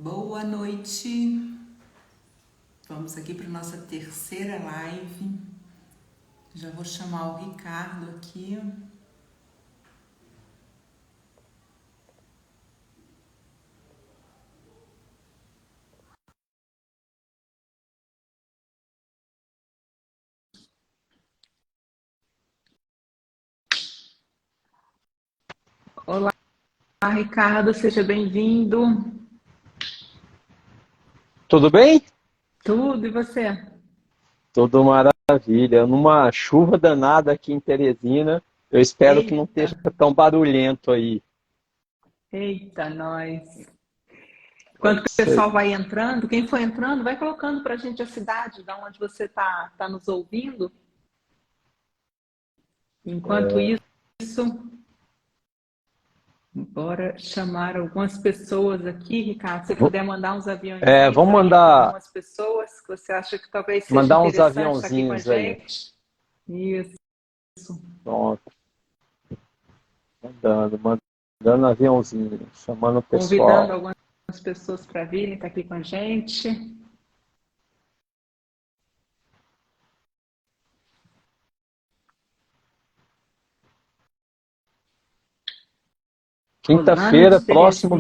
Boa noite. Vamos aqui para nossa terceira live. Já vou chamar o Ricardo aqui. Olá, Ricardo, seja bem-vindo. Tudo bem? Tudo, e você? Tudo maravilha. Numa chuva danada aqui em Teresina, eu espero que não Eita, esteja tão barulhento aí. eita, nós. É Enquanto o isso aí. pessoal vai entrando, quem for entrando, vai colocando para a gente a cidade, de onde você tá nos ouvindo. Enquanto isso, bora chamar algumas pessoas aqui, Ricardo. Se puder mandar uns aviãozinhos Vamos aí para mandar, algumas pessoas que você acha que talvez seja mandar uns interessante estar aqui com a aviãozinhos aí. gente. Isso. Pronto, mandando aviãozinho, chamando o Convidando pessoal. algumas pessoas para virem estar aqui com a gente. Rolando Quinta-feira, de Teresina, próximo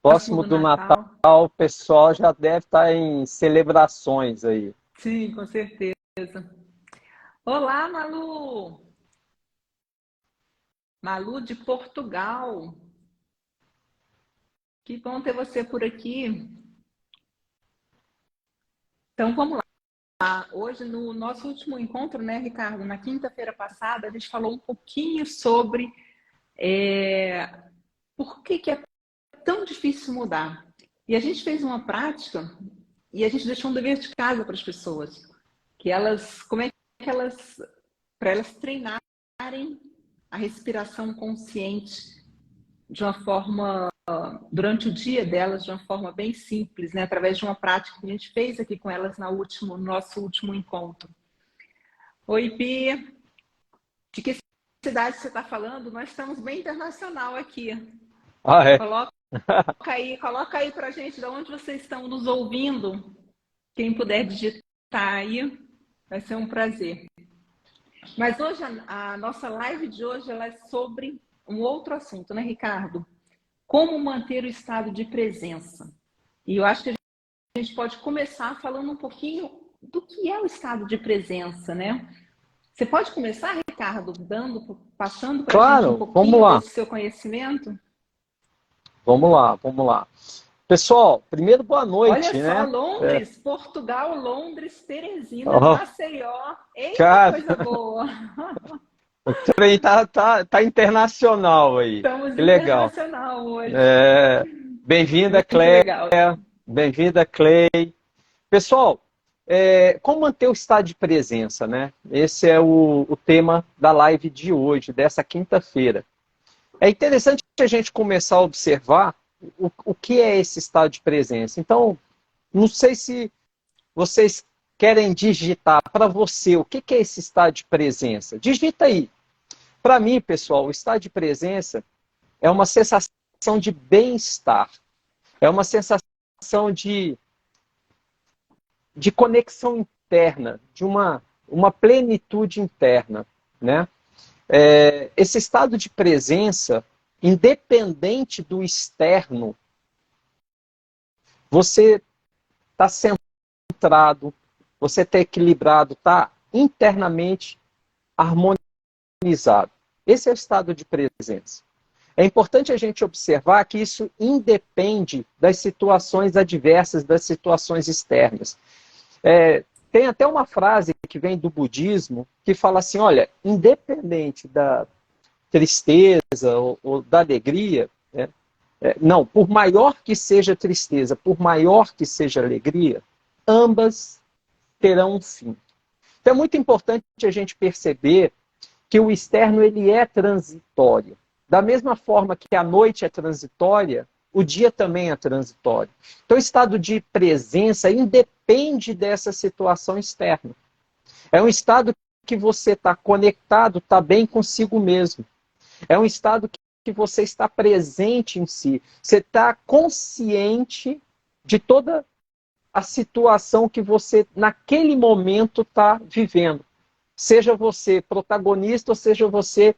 próximo do do Natal, Natal. o pessoal já deve estar em celebrações aí. Sim, com certeza. Olá, Malu! Malu de Portugal. Que bom ter você por aqui. Então vamos lá. Hoje, no nosso último encontro, né, Ricardo, na quinta-feira passada, a gente falou um pouquinho sobre por que é tão difícil mudar. E a gente fez uma prática e a gente deixou um dever de casa para as pessoas, que elas, como é que elas, para elas treinarem a respiração consciente de uma forma, durante o dia delas, de uma forma bem simples, né, através de uma prática que a gente fez aqui com elas no nosso último encontro. Oi, Pia. De que cidade você está falando? Nós estamos bem internacional aqui. Ah, é? Coloca coloca aí para a gente de onde vocês estão nos ouvindo. Quem puder digitar aí, vai ser um prazer. Mas hoje, a nossa live de hoje ela é sobre um outro assunto, né, Ricardo? Como manter o estado de presença. E eu acho que a gente pode começar falando um pouquinho do que é o estado de presença, né? Você pode começar, Ricardo, passando para a gente um Claro, vamos pouquinho lá. desse seu conhecimento? Vamos lá, vamos lá. Pessoal, primeiro boa Olha noite, só, né? Londres, Portugal, Londres, Teresina, Oh, Maceió. Eita, cara, coisa boa! o trem tá internacional aí. Estamos Que legal. internacional hoje. É, bem-vinda, Muito Cléia. legal. Bem-vinda, Clay. Pessoal, como manter o estado de presença, né? Esse é o tema da live de hoje, dessa quinta-feira. É interessante a gente começar a observar o que é esse estado de presença. Então, não sei se vocês querem digitar para você o que é esse estado de presença. Digita aí. Para mim, pessoal, o estado de presença é uma sensação de bem-estar, é uma sensação de conexão interna, de uma plenitude interna. Né? Esse estado de presença, independente do externo, você está centrado, você está equilibrado, está internamente harmonizado. Esse é o estado de presença. É importante a gente observar que isso independe das situações adversas, das situações externas. Tem até uma frase que vem do budismo que fala assim, olha, independente da tristeza ou da alegria, né, não, por maior que seja a tristeza, por maior que seja a alegria, ambas terão um fim. Então é muito importante a gente perceber que o externo ele é transitório. Da mesma forma que a noite é transitória, o dia também é transitório. Então, o estado de presença independe dessa situação externa. É um estado que você está conectado, está bem consigo mesmo. É um estado que você está presente em si. Você está consciente de toda a situação que você, naquele momento, está vivendo. Seja você protagonista ou seja você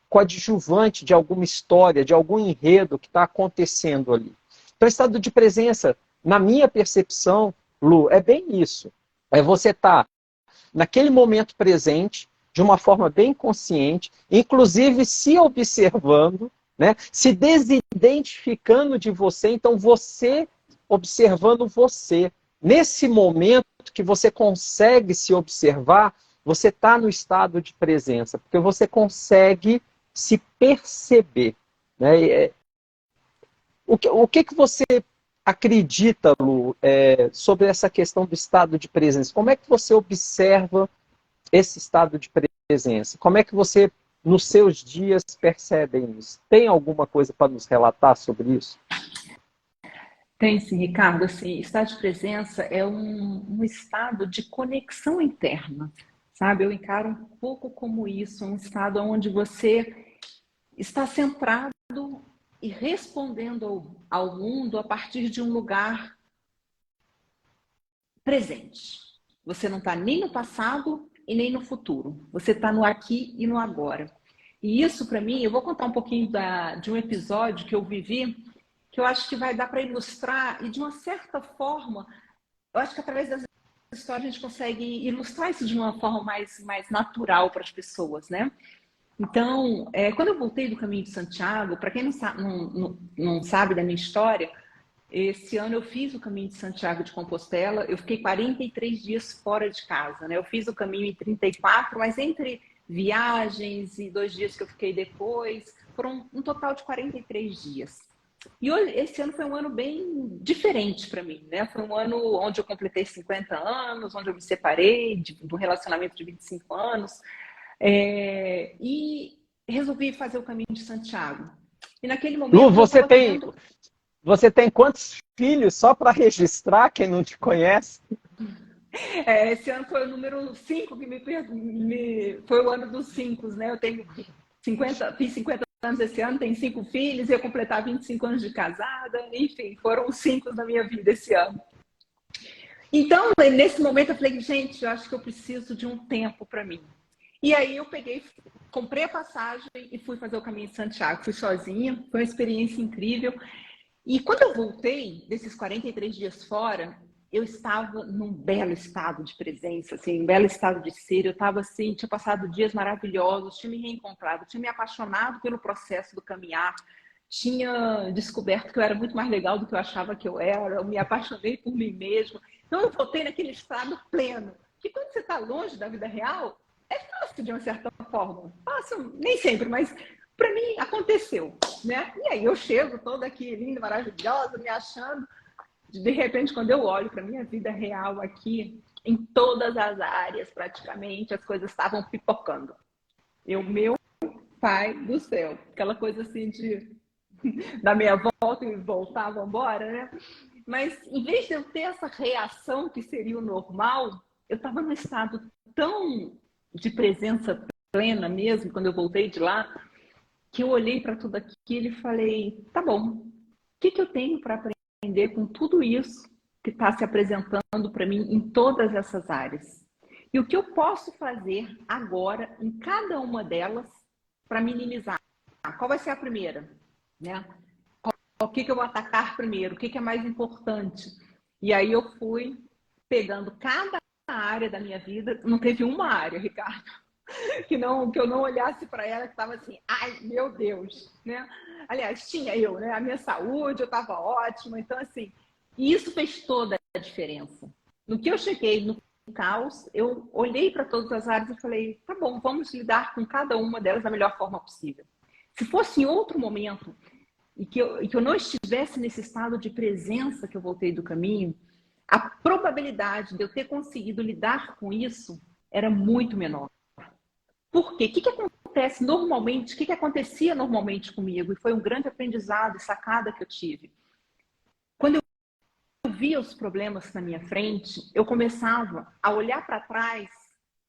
coadjuvante de alguma história, de algum enredo que está acontecendo ali. Então, estado de presença, na minha percepção, Lu, é bem isso. É você estar naquele momento presente, de uma forma bem consciente, inclusive se observando, né? Se desidentificando de você, então você observando você. Nesse momento que você consegue se observar, você está no estado de presença, porque você consegue se perceber. Né? O que você acredita, Lu, sobre essa questão do estado de presença? Como é que você observa esse estado de presença? Como é que você, nos seus dias, percebe isso? Tem alguma coisa para nos relatar sobre isso? Tem sim, Ricardo. Assim, estado de presença é um estado de conexão interna, sabe? Eu encaro um pouco como isso, um estado onde você está centrado e respondendo ao mundo a partir de um lugar presente. Você não está nem no passado e nem no futuro. Você está no aqui e no agora. E isso, para mim, eu vou contar um pouquinho de um episódio que eu vivi, que eu acho que vai dar para ilustrar, e de uma certa forma, eu acho que através das histórias a gente consegue ilustrar isso de uma forma mais natural para as pessoas, né? Então, quando eu voltei do Caminho de Santiago, para quem não sabe da minha história, esse ano eu fiz o Caminho de Santiago de Compostela, eu fiquei 43 dias fora de casa, né? Eu fiz o caminho em 34, mas entre viagens e 2 dias que eu fiquei depois, foram um total de 43 dias. E hoje, esse ano foi um ano bem diferente para mim, né? Foi um ano onde eu completei 50 anos, onde eu me separei do relacionamento de 25 anos, e resolvi fazer o Caminho de Santiago. E naquele Lu, momento eu estava vivendo. você tem quantos filhos, só para registrar quem não te conhece? Esse ano foi o número 5 que foi o ano dos 5, né? Eu tenho 50, fiz 50 anos esse ano, tenho 5 filhos, ia completar 25 anos de casada, enfim, foram os 5 da minha vida esse ano. Então, nesse momento eu falei, gente, eu acho que eu preciso de um tempo para mim. E aí eu comprei a passagem e fui fazer o Caminho de Santiago. Fui sozinha, foi uma experiência incrível. E quando eu voltei, desses 43 dias fora, eu estava num belo estado de presença, assim, um belo estado de ser. Eu estava assim, tinha passado dias maravilhosos, tinha me reencontrado, tinha me apaixonado pelo processo do caminhar, tinha descoberto que eu era muito mais legal do que eu achava que eu era, eu me apaixonei por mim mesma. Então eu voltei naquele estado pleno, que quando você está longe da vida real, é fácil de uma certa forma. Fácil, nem sempre, mas para mim aconteceu, né? E aí eu chego toda aqui linda, maravilhosa, me achando. De repente, quando eu olho para minha vida real aqui, em todas as áreas praticamente, as coisas estavam pipocando. Meu pai do céu, aquela coisa assim de dar meia volta e voltar, vamos embora, né? Mas em vez de eu ter essa reação que seria o normal, eu estava num estado tão de presença plena mesmo, quando eu voltei de lá, que eu olhei para tudo aquilo e falei, tá bom, o que eu tenho para aprender com tudo isso que está se apresentando para mim em todas essas áreas? E o que eu posso fazer agora em cada uma delas para minimizar? Qual vai ser a primeira? Né? O que eu vou atacar primeiro? O que é mais importante? E aí eu fui pegando cada área da minha vida. Não teve uma área, Ricardo, que eu não olhasse para ela que estava assim, ai, meu Deus, né? Aliás, tinha eu, né? A minha saúde, eu estava ótima, então assim, e isso fez toda a diferença. No que eu cheguei no caos, eu olhei para todas as áreas e falei, tá bom, vamos lidar com cada uma delas da melhor forma possível. Se fosse em outro momento e que eu não estivesse nesse estado de presença que eu voltei do caminho, a probabilidade de eu ter conseguido lidar com isso era muito menor. Por quê? O que acontece normalmente? O que acontecia normalmente comigo? E foi um grande aprendizado e sacada que eu tive. Quando eu via os problemas na minha frente, eu começava a olhar para trás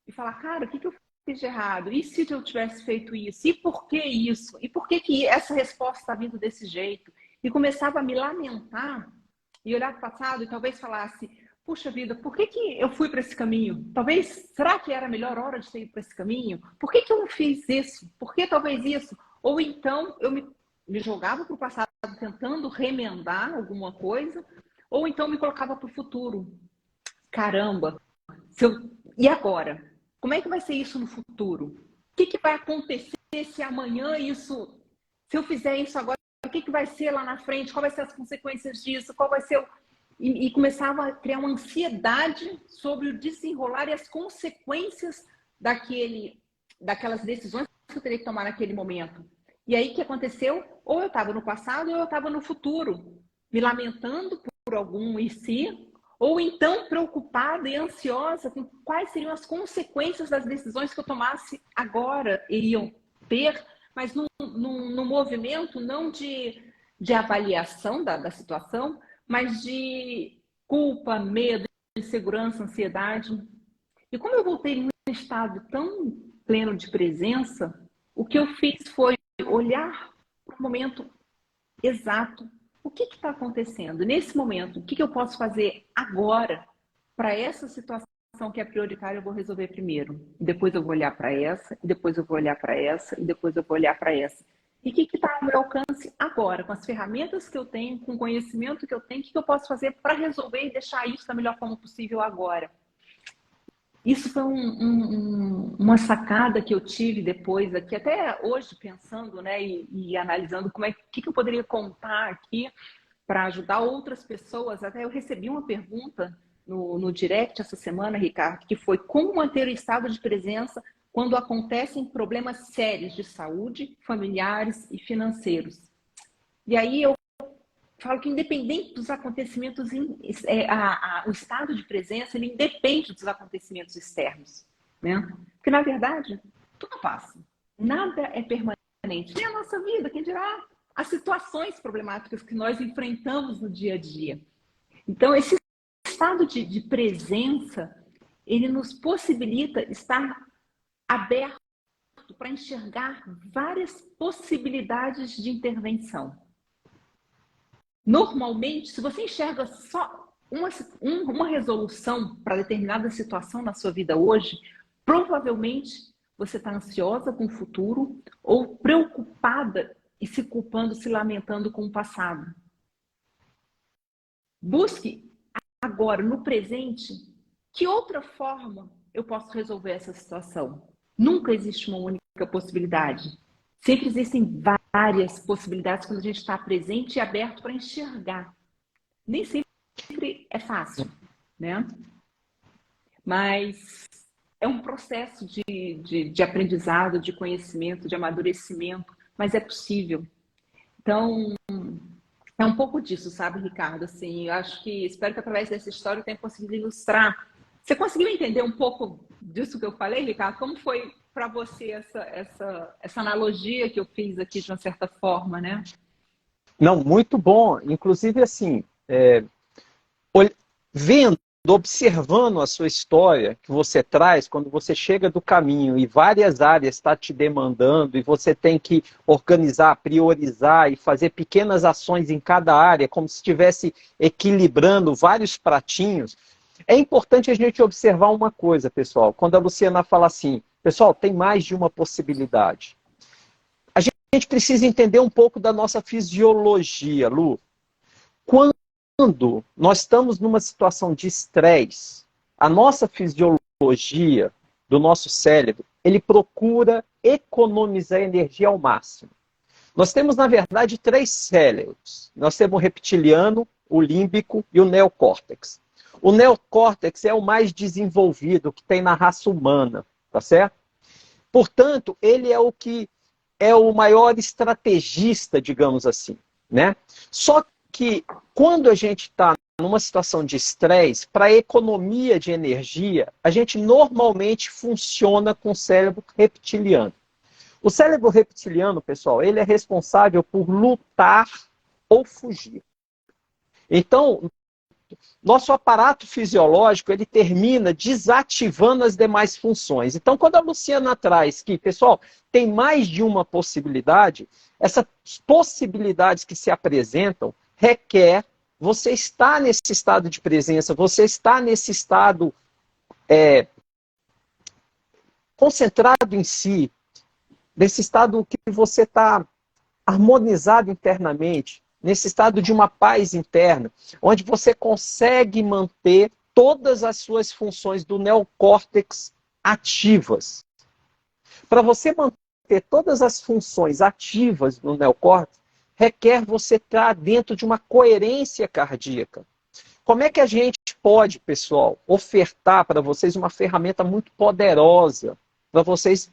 e falar, cara, o que eu fiz de errado? E se eu tivesse feito isso? E por que isso? E por que que essa resposta está vindo desse jeito? E começava a me lamentar e olhar para o passado e talvez falasse, puxa vida, por que que eu fui para esse caminho? Talvez, será que era a melhor hora de ter ido para esse caminho? Por que que eu não fiz isso? Por que talvez isso? Ou então eu me jogava para o passado tentando remendar alguma coisa, ou então me colocava para o futuro. Caramba, e agora? Como é que vai ser isso no futuro? O que que vai acontecer se amanhã isso, se eu fizer isso agora, o que que vai ser lá na frente? Qual vai ser as consequências disso? Qual vai ser e começava a criar uma ansiedade sobre o desenrolar e as consequências daquelas decisões que eu teria que tomar naquele momento. E aí o que aconteceu? Ou eu estava no passado ou eu estava no futuro, me lamentando por algum e se, ou então preocupada e ansiosa com quais seriam as consequências das decisões que eu tomasse agora iriam ter, mas num movimento não de avaliação da situação, mas de culpa, medo, insegurança, ansiedade. E como eu voltei num estado tão pleno de presença, o que eu fiz foi olhar para o momento exato. O que está acontecendo nesse momento? O que eu posso fazer agora para essa situação que é prioritária? Eu vou resolver primeiro. Depois eu vou olhar para essa, e depois eu vou olhar para essa, e depois eu vou olhar para essa. E o que está ao meu alcance agora, com as ferramentas que eu tenho, com o conhecimento que eu tenho, o que eu posso fazer para resolver e deixar isso da melhor forma possível agora? Isso foi uma sacada que eu tive depois aqui, até hoje pensando, né, e analisando o que eu poderia contar aqui para ajudar outras pessoas. Até eu recebi uma pergunta no direct essa semana, Ricardo, que foi como manter o estado de presença quando acontecem problemas sérios de saúde, familiares e financeiros. E aí eu falo que independente dos acontecimentos, o estado de presença, ele independe dos acontecimentos externos, né? Porque, na verdade, tudo passa. Nada é permanente. Nem a nossa vida, quem dirá as situações problemáticas que nós enfrentamos no dia a dia. Então, esse estado de presença, ele nos possibilita estar aberto para enxergar várias possibilidades de intervenção. Normalmente, se você enxerga só uma resolução para determinada situação na sua vida hoje, provavelmente você está ansiosa com o futuro ou preocupada e se culpando, se lamentando com o passado. Busque agora, no presente, que outra forma eu posso resolver essa situação. Nunca existe uma única possibilidade. Sempre existem várias possibilidades quando a gente está presente e aberto para enxergar. Nem sempre é fácil, né? Mas é um processo de aprendizado, de conhecimento, de amadurecimento, mas é possível. Então, é um pouco disso, sabe, Ricardo? Assim, eu acho que, espero que através dessa história eu tenha conseguido ilustrar. Você conseguiu entender um pouco disso que eu falei, Ricardo? Como foi para você essa analogia que eu fiz aqui, de uma certa forma, né? Não, muito bom. Inclusive, assim, vendo, observando a sua história que você traz, quando você chega do caminho e várias áreas estão te demandando e você tem que organizar, priorizar e fazer pequenas ações em cada área, como se estivesse equilibrando vários pratinhos, é importante a gente observar uma coisa, pessoal. Quando a Luciana fala assim, pessoal, tem mais de uma possibilidade. A gente precisa entender um pouco da nossa fisiologia, Lu. Quando nós estamos numa situação de estresse, a nossa fisiologia do nosso cérebro, ele procura economizar energia ao máximo. Nós temos, na verdade, 3 cérebros. Nós temos o reptiliano, o límbico e o neocórtex. O neocórtex é o mais desenvolvido que tem na raça humana, tá certo? Portanto, ele é o que é o maior estrategista, digamos assim, né? Só que quando a gente está numa situação de estresse, para economia de energia, a gente normalmente funciona com o cérebro reptiliano. O cérebro reptiliano, pessoal, ele é responsável por lutar ou fugir. Então, nosso aparato fisiológico, ele termina desativando as demais funções. Então, quando a Luciana traz que, pessoal, tem mais de uma possibilidade, essas possibilidades que se apresentam requer você estar nesse estado de presença, você está nesse estado concentrado em si, nesse estado que você está harmonizado internamente, nesse estado de uma paz interna, onde você consegue manter todas as suas funções do neocórtex ativas. Para você manter todas as funções ativas no neocórtex, requer você estar dentro de uma coerência cardíaca. Como é que a gente pode, pessoal, ofertar para vocês uma ferramenta muito poderosa para vocês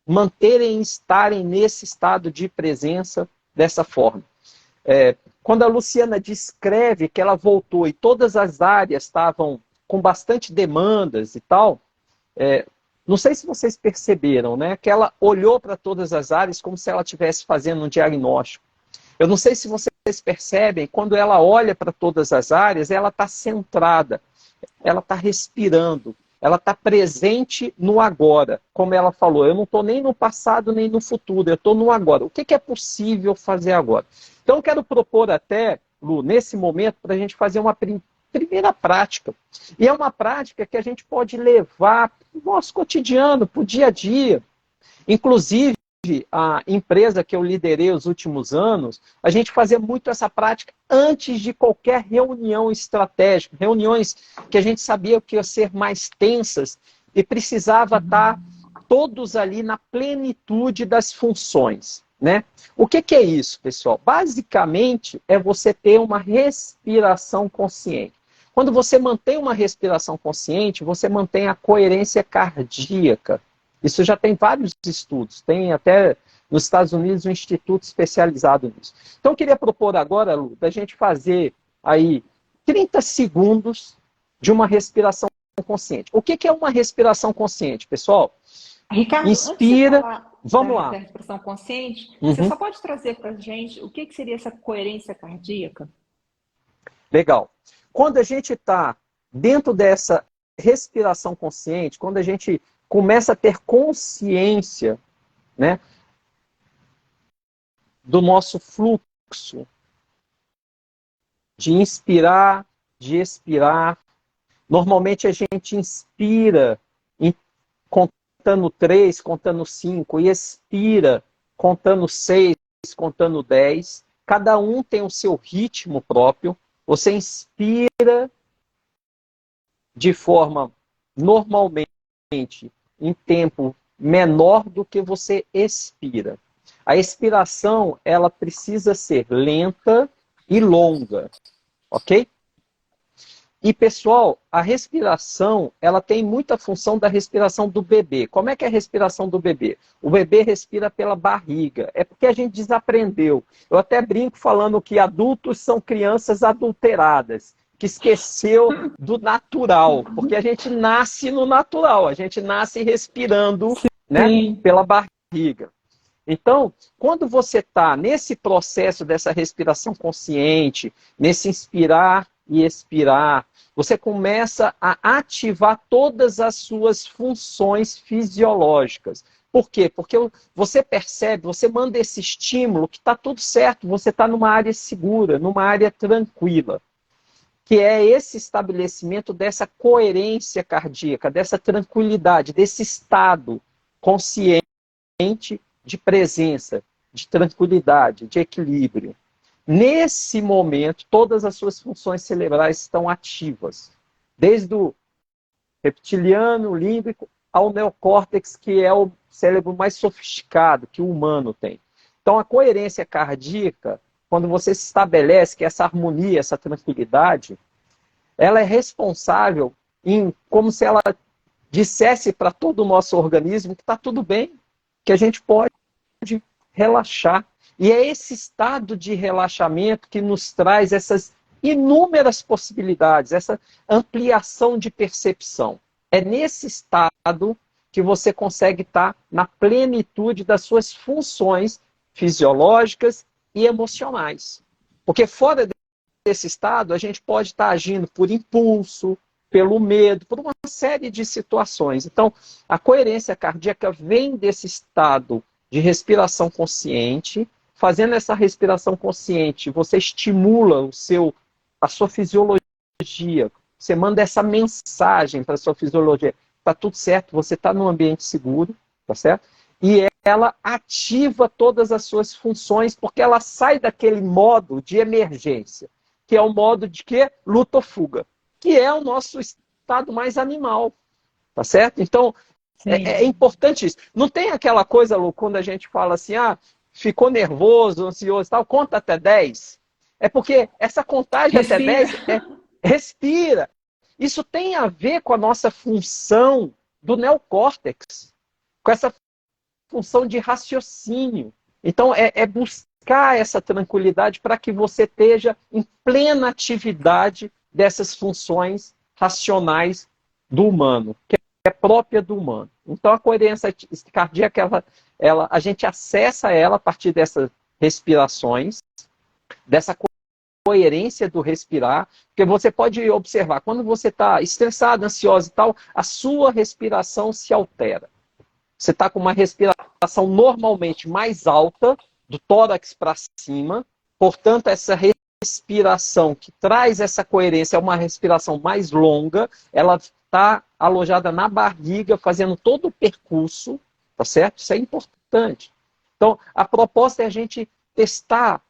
manterem e estarem nesse estado de presença dessa forma? Quando a Luciana descreve que ela voltou e todas as áreas estavam com bastante demandas e tal, não sei se vocês perceberam, né, que ela olhou para todas as áreas como se ela estivesse fazendo um diagnóstico. Eu não sei se vocês percebem, quando ela olha para todas as áreas, ela está centrada, ela está respirando, ela está presente no agora. Como ela falou, eu não estou nem no passado nem no futuro, eu estou no agora. O que é possível fazer agora? Então, eu quero propor até, Lu, nesse momento, para a gente fazer uma primeira prática. E é uma prática que a gente pode levar para o nosso cotidiano, para o dia a dia. Inclusive, a empresa que eu liderei os últimos anos, a gente fazia muito essa prática antes de qualquer reunião estratégica, reuniões que a gente sabia que ia ser mais tensas e precisava estar todos ali na plenitude das funções, né? O que é isso, pessoal? Basicamente, é você ter uma respiração consciente. Quando você mantém uma respiração consciente, você mantém a coerência cardíaca. Isso já tem vários estudos, tem até nos Estados Unidos um instituto especializado nisso. Então, eu queria propor agora, Lu, da gente fazer aí 30 segundos de uma respiração consciente. O que é uma respiração consciente, pessoal? Ricardo, inspira, antes de falar vamos lá. da respiração consciente, você só pode trazer para a gente o que seria essa coerência cardíaca? Legal. Quando a gente está dentro dessa respiração consciente, quando a gente começa a ter consciência, né, do nosso fluxo de inspirar, de expirar. Normalmente a gente inspira contando 3, contando 5, e expira contando 6, contando 10. Cada um tem o seu ritmo próprio. Você inspira de forma normalmente em tempo menor do que você expira. A expiração, ela precisa ser lenta e longa, ok? E, pessoal, a respiração, ela tem muita função da respiração do bebê. Como é que é a respiração do bebê? O bebê respira pela barriga. É porque a gente desaprendeu. Eu até brinco falando que adultos são crianças adulteradas, que esqueceu do natural, porque a gente nasce no natural, a gente nasce respirando, né, pela barriga. Então, quando você está nesse processo dessa respiração consciente, nesse inspirar e expirar, você começa a ativar todas as suas funções fisiológicas. Por quê? Porque você percebe, você manda esse estímulo que está tudo certo, você está numa área segura, numa área tranquila, que é esse estabelecimento dessa coerência cardíaca, dessa tranquilidade, desse estado consciente de presença, de tranquilidade, de equilíbrio. Nesse momento, todas as suas funções cerebrais estão ativas. Desde o reptiliano, límbico, ao neocórtex, que é o cérebro mais sofisticado que o humano tem. Então, a coerência cardíaca, quando você se estabelece que essa harmonia, essa tranquilidade, ela é responsável como se ela dissesse para todo o nosso organismo que está tudo bem, que a gente pode relaxar. E é esse estado de relaxamento que nos traz essas inúmeras possibilidades, essa ampliação de percepção. É nesse estado que você consegue estar na plenitude das suas funções fisiológicas e emocionais. Porque fora desse estado, a gente pode estar agindo por impulso, pelo medo, por uma série de situações. Então, a coerência cardíaca vem desse estado de respiração consciente. Fazendo essa respiração consciente, você estimula a sua fisiologia. Você manda essa mensagem para a sua fisiologia. Está tudo certo, você está num ambiente seguro, tá certo? E ela ativa todas as suas funções, porque ela sai daquele modo de emergência, que é o modo de quê? Luta ou fuga, que é o nosso estado mais animal, tá certo? Então, é importante isso. Não tem aquela coisa, Lu, quando a gente fala assim, ficou nervoso, ansioso e tal, conta até 10. É porque essa contagem até 10 respira. Isso tem a ver com a nossa função do neocórtex, com essa função de raciocínio. Então, é buscar essa tranquilidade para que você esteja em plena atividade dessas funções racionais do humano, que é própria do humano. Então, a coerência cardíaca, a gente acessa ela a partir dessas respirações, dessa coerência do respirar, porque você pode observar, quando você está estressado, ansioso e tal, a sua respiração se altera. Você está com uma respiração normalmente mais alta, do tórax para cima, portanto, essa respiração que traz essa coerência é uma respiração mais longa, ela está alojada na barriga, fazendo todo o percurso, tá certo? Isso é importante. Então, a proposta é a gente testar,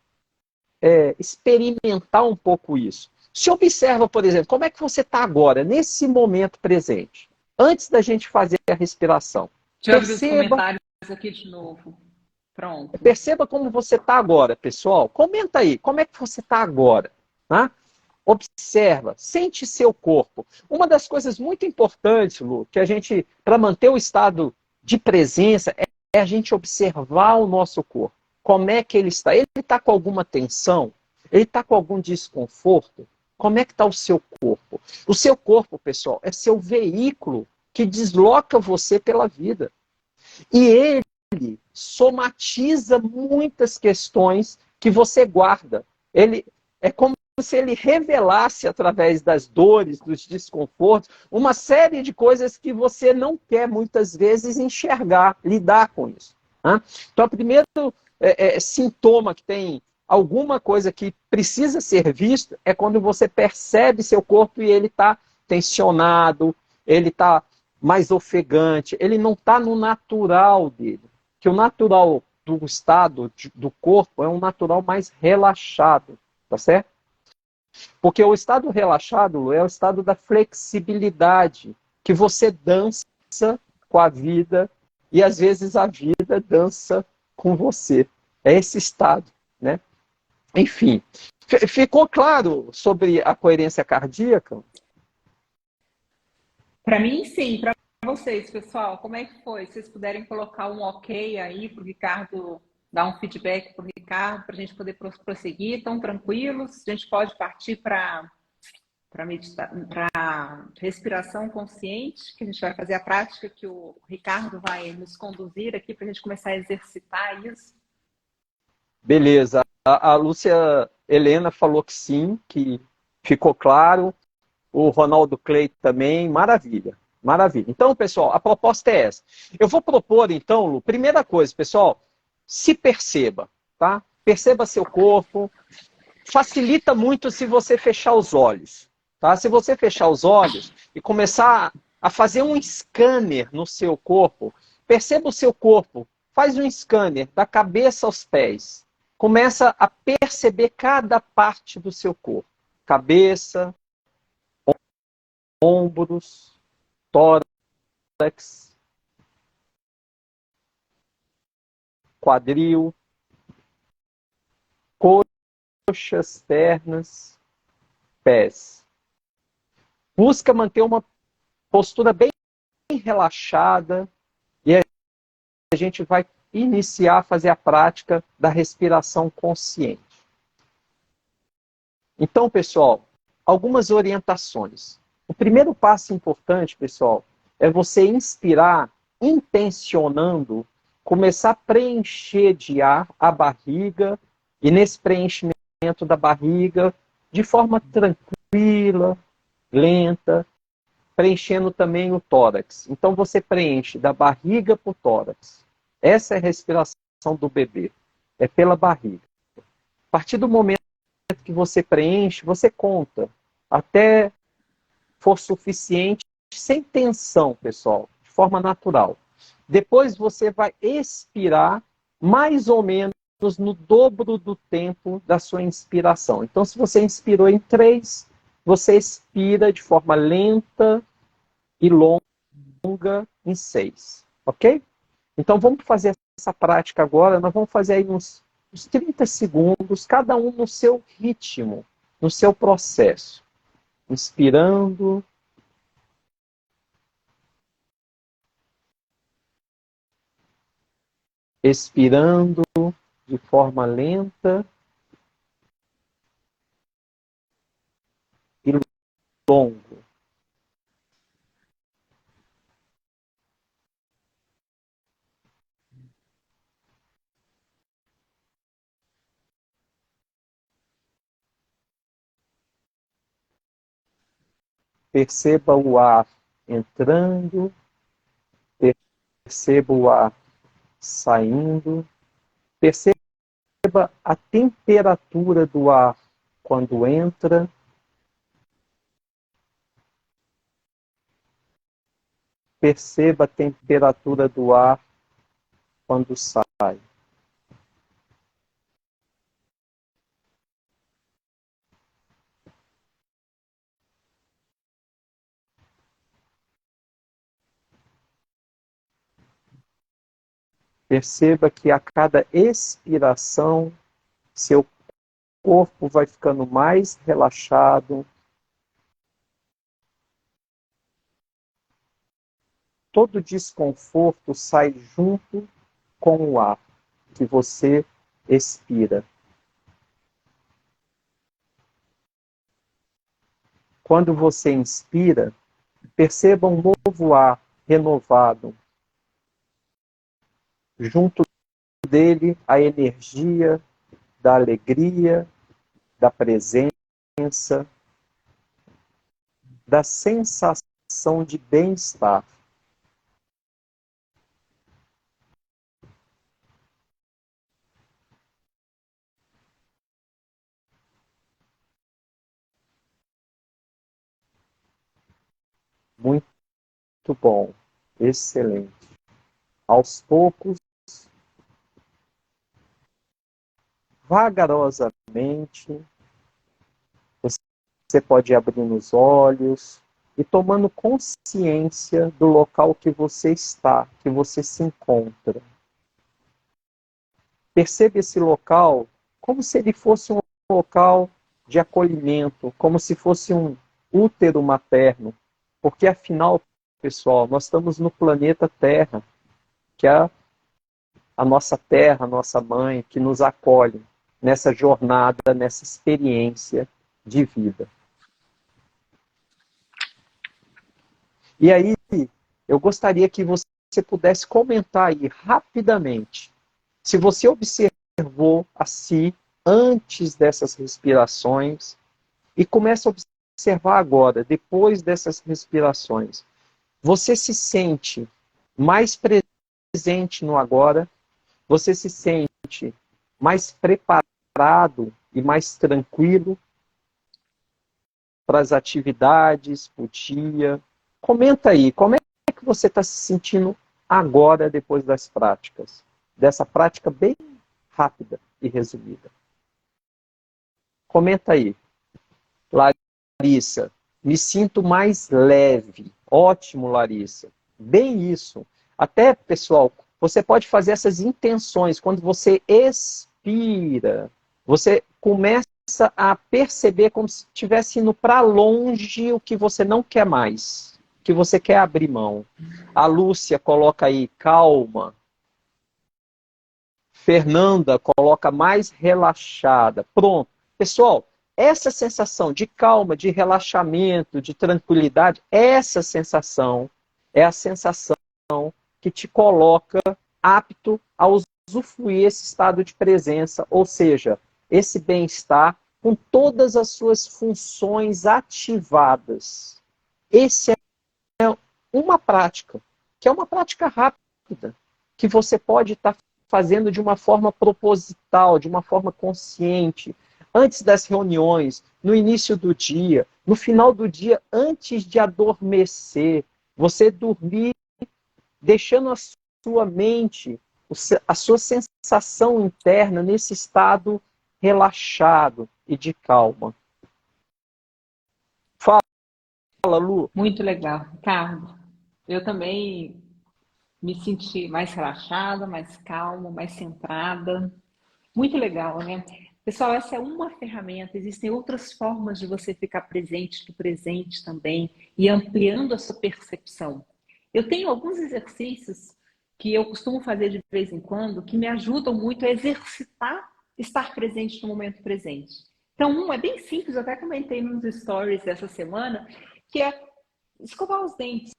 experimentar um pouco isso. Se observa, por exemplo, como é que você está agora, nesse momento presente, antes da gente fazer a respiração. Deixa eu abrir os comentários aqui de novo. Pronto. Perceba como você está agora, pessoal. Comenta aí, como é que você está agora? Tá? Observa, sente seu corpo. Uma das coisas muito importantes, Lu, que a gente, para manter o estado de presença, é a gente observar o nosso corpo. Como é que ele está? Ele está com alguma tensão? Ele está com algum desconforto? Como é que está o seu corpo? O seu corpo, pessoal, é seu veículo que desloca você pela vida. E ele somatiza muitas questões que você guarda. Ele é como se ele revelasse, através das dores, dos desconfortos, uma série de coisas que você não quer, muitas vezes, enxergar, lidar com isso. Né? Então, o primeiro sintoma que tem alguma coisa que precisa ser visto é quando você percebe seu corpo e ele está tensionado, ele está mais ofegante, ele não está no natural dele. Que o natural do estado do corpo é um natural mais relaxado, tá certo? Porque o estado relaxado é o estado da flexibilidade, que você dança com a vida e às vezes a vida dança com você. É esse estado, né? Enfim, ficou claro sobre a coerência cardíaca? Para mim, sim. Para vocês, pessoal, como é que foi? Se vocês puderem colocar um ok aí para o Ricardo, dar um feedback para o Ricardo, para a gente poder prosseguir. Estão tranquilos? A gente pode partir para respiração consciente, que a gente vai fazer a prática que o Ricardo vai nos conduzir aqui para a gente começar a exercitar isso. Beleza. A Lúcia Helena falou que sim, que ficou claro. O Ronaldo Cleito também, maravilha, maravilha. Então, pessoal, a proposta é essa. Eu vou propor, então, Lu, primeira coisa, pessoal, se perceba, tá? Perceba seu corpo. Facilita muito se você fechar os olhos, tá? Se você fechar os olhos e começar a fazer um scanner no seu corpo, perceba o seu corpo, faz um scanner da cabeça aos pés. Começa a perceber cada parte do seu corpo. Cabeça, ombros, tórax, quadril, coxas, pernas, pés. Busca manter uma postura bem relaxada e a gente vai iniciar a fazer a prática da respiração consciente. Então, pessoal, algumas orientações. O primeiro passo importante, pessoal, é você inspirar intencionando, começar a preencher de ar a barriga, e nesse preenchimento da barriga, de forma tranquila, lenta, preenchendo também o tórax. Então você preenche da barriga para o tórax. Essa é a respiração do bebê. É pela barriga. A partir do momento que você preenche, você conta até for suficiente, sem tensão, pessoal, de forma natural. Depois você vai expirar mais ou menos no dobro do tempo da sua inspiração. Então, se você inspirou em 3, você expira de forma lenta e longa em 6. Ok? Então, vamos fazer essa prática agora. Nós vamos fazer aí uns 30 segundos, cada um no seu ritmo, no seu processo. Inspirando. Expirando de forma lenta e longo. Perceba o ar entrando, perceba o ar saindo, perceba a temperatura do ar quando entra, perceba a temperatura do ar quando sai. Perceba que a cada expiração, seu corpo vai ficando mais relaxado. Todo desconforto sai junto com o ar que você expira. Quando você inspira, perceba um novo ar renovado. Junto dele, a energia da alegria, da presença, da sensação de bem-estar. Muito bom, excelente. Aos poucos, vagarosamente, você pode ir abrindo os olhos e tomando consciência do local que você está, que você se encontra. Perceba esse local como se ele fosse um local de acolhimento, como se fosse um útero materno, porque afinal, pessoal, nós estamos no planeta Terra, que é a nossa terra, a nossa mãe, que nos acolhe nessa jornada, nessa experiência de vida. E aí, eu gostaria que você pudesse comentar aí rapidamente, se você observou a si antes dessas respirações e começa a observar agora, depois dessas respirações, você se sente mais presente no agora, você se sente mais preparado e mais tranquilo para as atividades, para o dia. Comenta aí, como é que você está se sentindo agora, depois das práticas? Dessa prática bem rápida e resumida. Comenta aí. Larissa, me sinto mais leve. Ótimo, Larissa. Bem isso. Até, pessoal, você pode fazer essas intenções. Quando você expira, você começa a perceber como se estivesse indo para longe o que você não quer mais, que você quer abrir mão. A Lúcia coloca aí, calma. Fernanda coloca mais relaxada. Pronto. Pessoal, essa sensação de calma, de relaxamento, de tranquilidade, essa sensação é a sensação que te coloca apto a usufruir esse estado de presença, ou seja, esse bem-estar com todas as suas funções ativadas. Esse é uma prática, que é uma prática rápida, que você pode estar fazendo de uma forma proposital, de uma forma consciente, antes das reuniões, no início do dia, no final do dia, antes de adormecer, você dormir, deixando a sua mente, a sua sensação interna nesse estado relaxado e de calma. Fala, Lu. Muito legal, Ricardo. Eu também me senti mais relaxada, mais calma, mais centrada. Muito legal, né? Pessoal, essa é uma ferramenta. Existem outras formas de você ficar presente no presente também e ampliando a sua percepção. Eu tenho alguns exercícios que eu costumo fazer de vez em quando que me ajudam muito a exercitar estar presente no momento presente. Então, um é bem simples, eu até comentei nos stories dessa semana, que é escovar os dentes.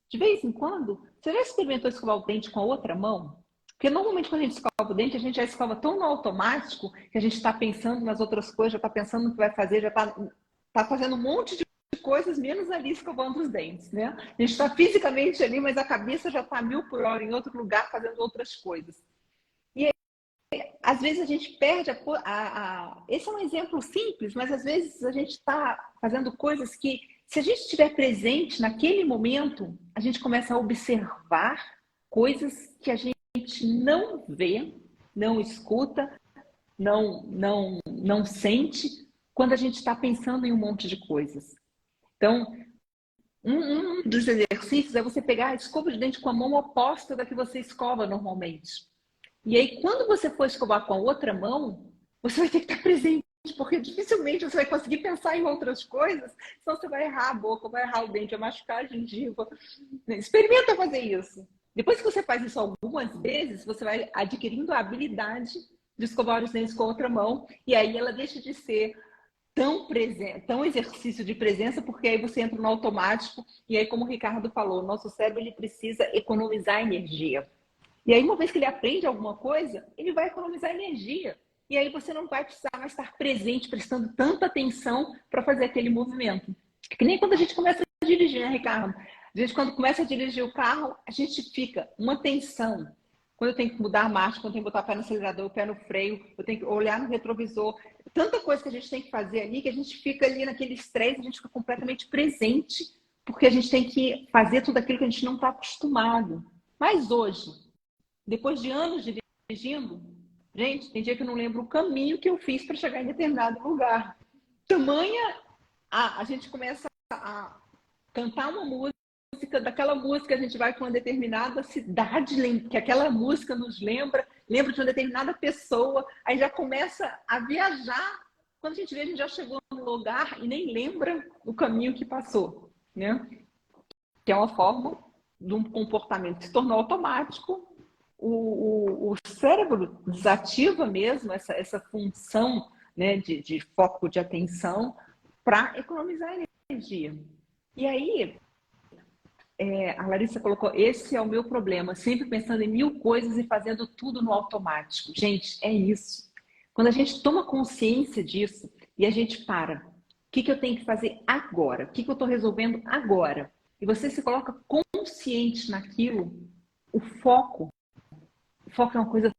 De vez em quando, você já experimentou escovar o dente com a outra mão? Porque normalmente quando a gente escova o dente, a gente já escova tão no automático que a gente está pensando nas outras coisas, já está pensando no que vai fazer, já está fazendo um monte de coisas, menos ali escovando os dentes, né? A gente está fisicamente ali, mas a cabeça já está 1000 por hora em outro lugar fazendo outras coisas. E aí, às vezes a gente perde Esse é um exemplo simples, mas às vezes a gente está fazendo coisas que, se a gente estiver presente naquele momento, a gente começa a observar coisas que a gente não vê, não escuta, não sente, quando a gente está pensando em um monte de coisas. Então, um dos exercícios é você pegar a escova de dente com a mão oposta da que você escova normalmente. E aí, quando você for escovar com a outra mão, você vai ter que estar presente, porque dificilmente você vai conseguir pensar em outras coisas, senão você vai errar a boca, vai errar o dente, vai machucar a gengiva. Experimenta fazer isso. Depois que você faz isso algumas vezes, você vai adquirindo a habilidade de escovar os dentes com a outra mão, e aí ela deixa de ser tão exercício de presença, porque aí você entra no automático, e aí, como o Ricardo falou, o nosso cérebro ele precisa economizar energia. E aí, uma vez que ele aprende alguma coisa, ele vai economizar energia. E aí você não vai precisar mais estar presente, prestando tanta atenção para fazer aquele movimento. Que nem quando a gente começa a dirigir, né, Ricardo? A gente, quando começa a dirigir o carro, a gente fica uma tensão. Quando eu tenho que mudar a marcha, quando eu tenho que botar o pé no acelerador, o pé no freio, eu tenho que olhar no retrovisor. Tanta coisa que a gente tem que fazer ali, que a gente fica ali naquele estresse, a gente fica completamente presente, porque a gente tem que fazer tudo aquilo que a gente não está acostumado. Mas hoje, depois de anos dirigindo, gente, tem dia que eu não lembro o caminho que eu fiz para chegar em determinado lugar. Tamanha, a gente começa a cantar uma música, daquela música a gente vai para uma determinada cidade, que aquela música nos lembra de uma determinada pessoa, aí já começa a viajar. Quando a gente vê, a gente já chegou no lugar e nem lembra o caminho que passou, né? Que é uma forma de um comportamento que se tornou automático. O cérebro desativa mesmo essa função, né, de foco de atenção para economizar energia. E aí, a Larissa colocou, esse é o meu problema, sempre pensando em 1000 coisas e fazendo tudo no automático. Gente, é isso. Quando a gente toma consciência disso e a gente para, o que eu tenho que fazer agora? O que eu estou resolvendo agora? E você se coloca consciente naquilo, o foco é uma coisa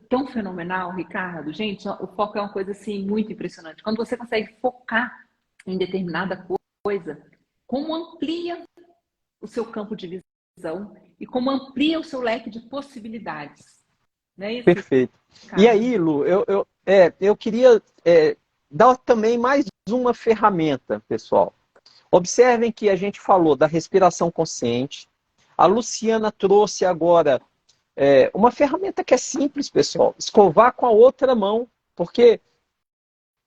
tão fenomenal, Ricardo. Gente, o foco é uma coisa assim muito impressionante. Quando você consegue focar em determinada coisa, como amplia o seu campo de visão e como amplia o seu leque de possibilidades. Não é isso, Perfeito. Ricardo? E aí, Lu, eu queria dar também mais uma ferramenta, pessoal. Observem que a gente falou da respiração consciente. A Luciana trouxe agora uma ferramenta que é simples, pessoal. Escovar com a outra mão. Porque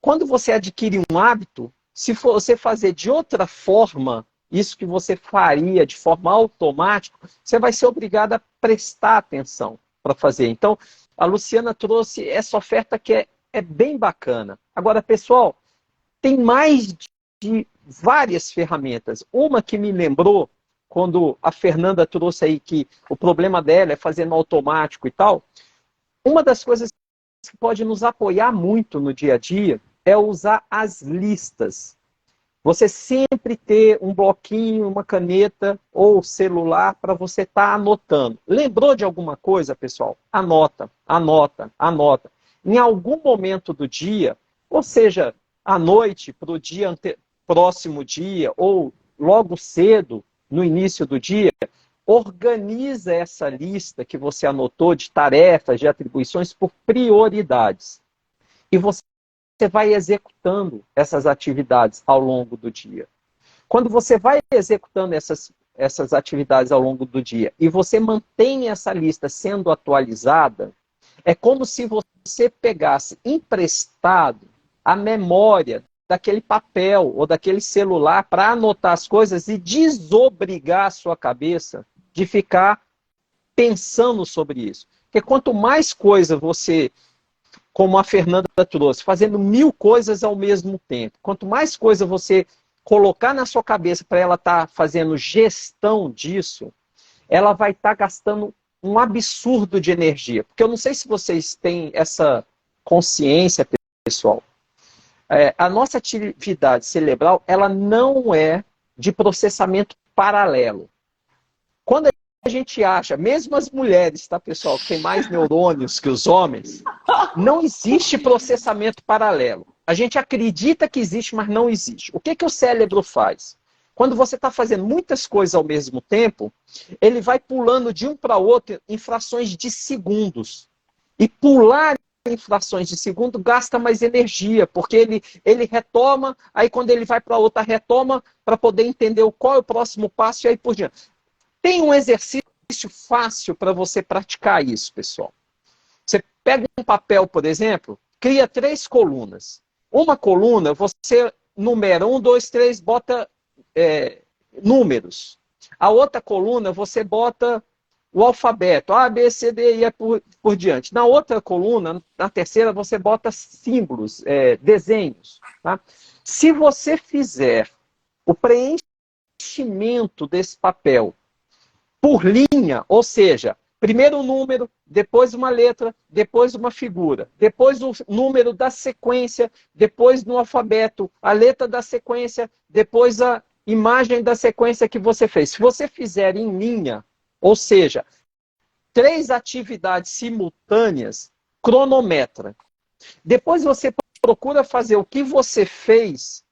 quando você adquire um hábito, se você fazer de outra forma, isso que você faria de forma automática, você vai ser obrigado a prestar atenção para fazer. Então, a Luciana trouxe essa oferta que é bem bacana. Agora, pessoal, tem mais de várias ferramentas. Uma que me lembrou, quando a Fernanda trouxe aí que o problema dela é fazer no automático e tal, uma das coisas que pode nos apoiar muito no dia a dia é usar as listas. Você sempre ter um bloquinho, uma caneta ou celular para você estar anotando. Lembrou de alguma coisa, pessoal? Anota, anota, anota. Em algum momento do dia, ou seja, à noite para o próximo dia, ou logo cedo, no início do dia, organiza essa lista que você anotou de tarefas, de atribuições por prioridades. E você vai executando essas atividades ao longo do dia. Quando você vai executando essas atividades ao longo do dia e você mantém essa lista sendo atualizada, é como se você pegasse emprestado a memória daquele papel ou daquele celular para anotar as coisas e desobrigar a sua cabeça de ficar pensando sobre isso. Porque quanto mais coisa você, como a Fernanda trouxe, fazendo 1000 coisas ao mesmo tempo, quanto mais coisa você colocar na sua cabeça para ela estar fazendo gestão disso, ela vai estar gastando um absurdo de energia. Porque eu não sei se vocês têm essa consciência, pessoal. A nossa atividade cerebral, ela não é de processamento paralelo. Quando a gente acha, mesmo as mulheres, tá, pessoal, que tem mais neurônios que os homens, não existe processamento paralelo. A gente acredita que existe, mas não existe. O que o cérebro faz? Quando você está fazendo muitas coisas ao mesmo tempo, ele vai pulando de um para outro em frações de segundos. E pular em frações de segundo gasta mais energia, porque ele retoma, aí quando ele vai para outra, retoma para poder entender qual é o próximo passo e aí por diante. Tem um exercício fácil para você praticar isso, pessoal. Você pega um papel, por exemplo, cria 3 colunas. Uma coluna, você numera 1, 2, 3, bota números. A outra coluna, você bota o alfabeto, A, B, C, D, E, por diante. Na outra coluna, na terceira, você bota símbolos, desenhos. Tá? Se você fizer o preenchimento desse papel por linha, ou seja, primeiro um número, depois uma letra, depois uma figura, depois o número da sequência, depois no alfabeto, a letra da sequência, depois a imagem da sequência que você fez. Se você fizer em linha, ou seja, 3 atividades simultâneas, cronometra. Depois você procura fazer o que você fez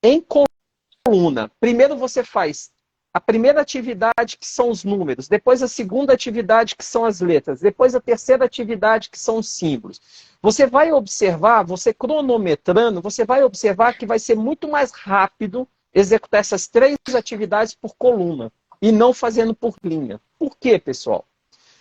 em coluna. Primeiro você faz a primeira atividade, que são os números, depois a segunda atividade, que são as letras, depois a terceira atividade, que são os símbolos. Você vai observar, você cronometrando, você vai observar que vai ser muito mais rápido executar essas 3 atividades por coluna e não fazendo por linha. Por quê, pessoal?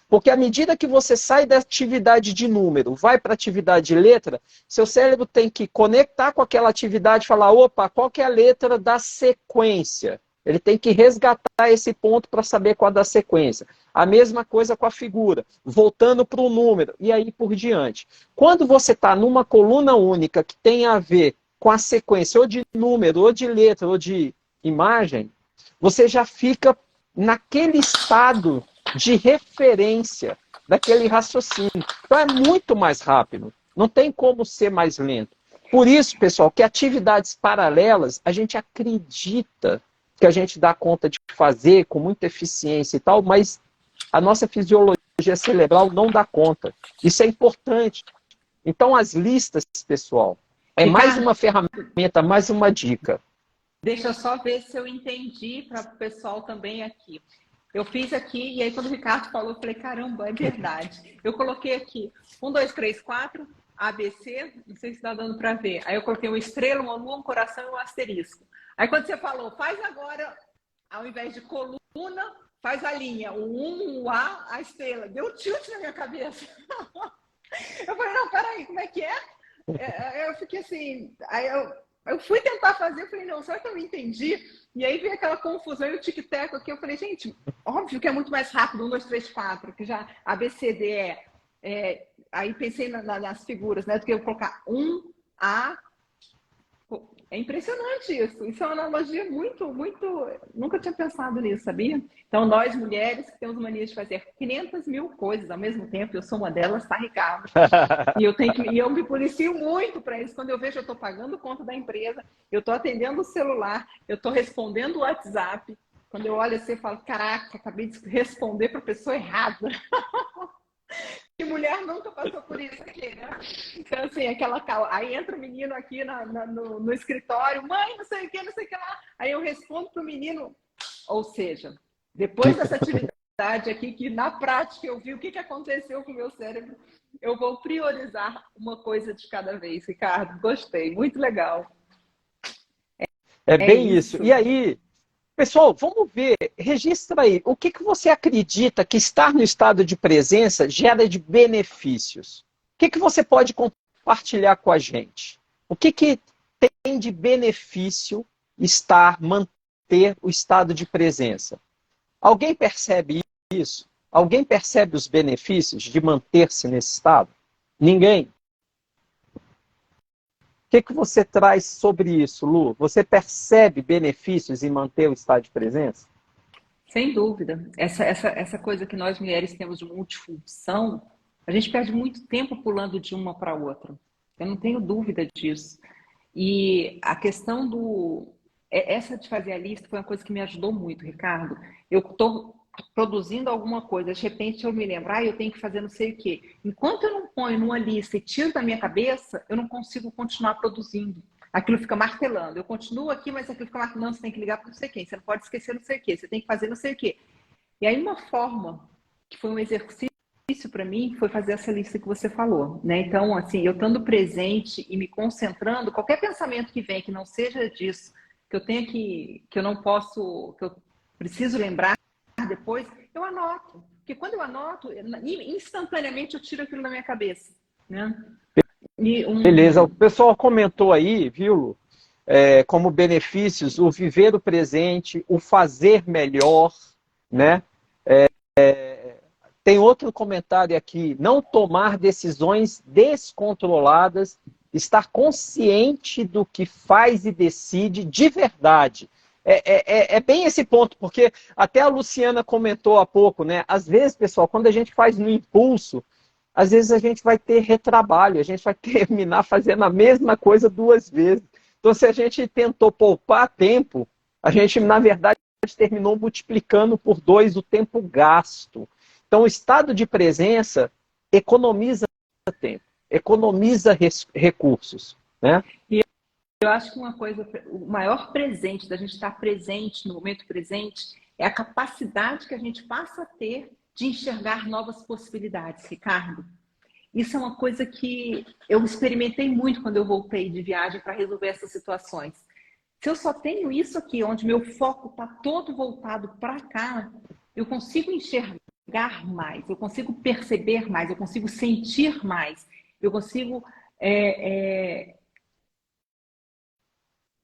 Porque à medida que você sai da atividade de número, vai para a atividade de letra, seu cérebro tem que conectar com aquela atividade e falar, opa, qual que é a letra da sequência? Ele tem que resgatar esse ponto para saber qual é da sequência. A mesma coisa com a figura, voltando para o número, e aí por diante. Quando você está numa coluna única que tem a ver com a sequência ou de número, ou de letra, ou de imagem, você já fica naquele estado de referência daquele raciocínio. Então é muito mais rápido. Não tem como ser mais lento. Por isso, pessoal, que atividades paralelas, a gente acredita que a gente dá conta de fazer com muita eficiência e tal, mas a nossa fisiologia cerebral não dá conta. Isso é importante. Então, as listas, pessoal, é mais uma ferramenta, mais uma dica. Deixa eu só ver se eu entendi para o pessoal também aqui. Eu fiz aqui, e aí quando o Ricardo falou, eu falei, caramba, é verdade. Eu coloquei aqui 1, 2, 3, 4, ABC, não sei se está dando para ver. Aí eu coloquei uma estrela, uma lua, um coração e um asterisco. Aí quando você falou, faz agora, ao invés de coluna, faz a linha, o 1, o A estrela. Deu tilt na minha cabeça. Eu falei, não, peraí, como é que é? Eu fiquei assim, aí eu fui tentar fazer, eu falei, não, será que eu não entendi? E aí veio aquela confusão e o tic-tac aqui, eu falei, gente, óbvio que é muito mais rápido, 1, 2, 3, 4, que já A, B, C, D, aí pensei nas figuras, né, do que eu colocar 1, A, É impressionante isso. Isso é uma analogia muito, muito. Nunca tinha pensado nisso, sabia? Então, nós mulheres que temos mania de fazer 500 mil coisas ao mesmo tempo, eu sou uma delas, tá, Ricardo? E eu me policio muito para isso. Quando eu vejo, eu estou pagando conta da empresa, eu estou atendendo o celular, eu estou respondendo o WhatsApp. Quando eu olho assim, eu falo, caraca, acabei de responder para a pessoa errada. Que mulher nunca passou por isso aqui, né? Então, assim, aquela calma. Aí entra o menino aqui no escritório, mãe, não sei o que, não sei o que lá. Aí eu respondo para o menino. Ou seja, depois dessa atividade aqui, que na prática eu vi o que aconteceu com o meu cérebro, eu vou priorizar uma coisa de cada vez. Ricardo, gostei, muito legal. É bem isso. E aí, pessoal, vamos ver, registra aí, o que você acredita que estar no estado de presença gera de benefícios? O que você pode compartilhar com a gente? O que tem de benefício manter o estado de presença? Alguém percebe isso? Alguém percebe os benefícios de manter-se nesse estado? Ninguém? O que você traz sobre isso, Lu? Você percebe benefícios em manter o estado de presença? Sem dúvida. Essa coisa que nós mulheres temos de multifunção, a gente perde muito tempo pulando de uma para outra. Eu não tenho dúvida disso. E a questão essa de fazer a lista foi uma coisa que me ajudou muito, Ricardo. Eu estou produzindo alguma coisa, de repente eu me lembro, eu tenho que fazer não sei o quê. Enquanto eu não ponho numa lista e tiro da minha cabeça, eu não consigo continuar produzindo. Aquilo fica martelando. Eu continuo aqui, mas aquilo fica martelando, você tem que ligar para não sei quem, você não pode esquecer não sei o quê, você tem que fazer não sei o quê. E aí uma forma, que foi um exercício para mim, foi fazer essa lista que você falou, né? Então, assim, eu estando presente e me concentrando, qualquer pensamento que vem que não seja disso, que eu não posso, que eu preciso lembrar depois, eu anoto. Porque quando eu anoto, instantaneamente eu tiro aquilo da minha cabeça, né? Beleza, o pessoal comentou aí, viu, como benefícios, o viver o presente, o fazer melhor, né? Tem outro comentário aqui, não tomar decisões descontroladas, estar consciente do que faz e decide de verdade. É bem esse ponto, porque até a Luciana comentou há pouco, né? Às vezes, pessoal, quando a gente faz no impulso, às vezes a gente vai ter retrabalho, a gente vai terminar fazendo a mesma coisa 2 vezes. Então, se a gente tentou poupar tempo, a gente, na verdade, terminou multiplicando por 2 o tempo gasto. Então, o estado de presença economiza tempo, economiza recursos, né? E eu acho que uma coisa, o maior presente da gente estar presente no momento presente é a capacidade que a gente passa a ter de enxergar novas possibilidades, Ricardo. Isso é uma coisa que eu experimentei muito quando eu voltei de viagem para resolver essas situações. Se eu só tenho isso aqui, onde meu foco está todo voltado para cá, eu consigo enxergar mais, eu consigo perceber mais, eu consigo sentir mais, eu consigo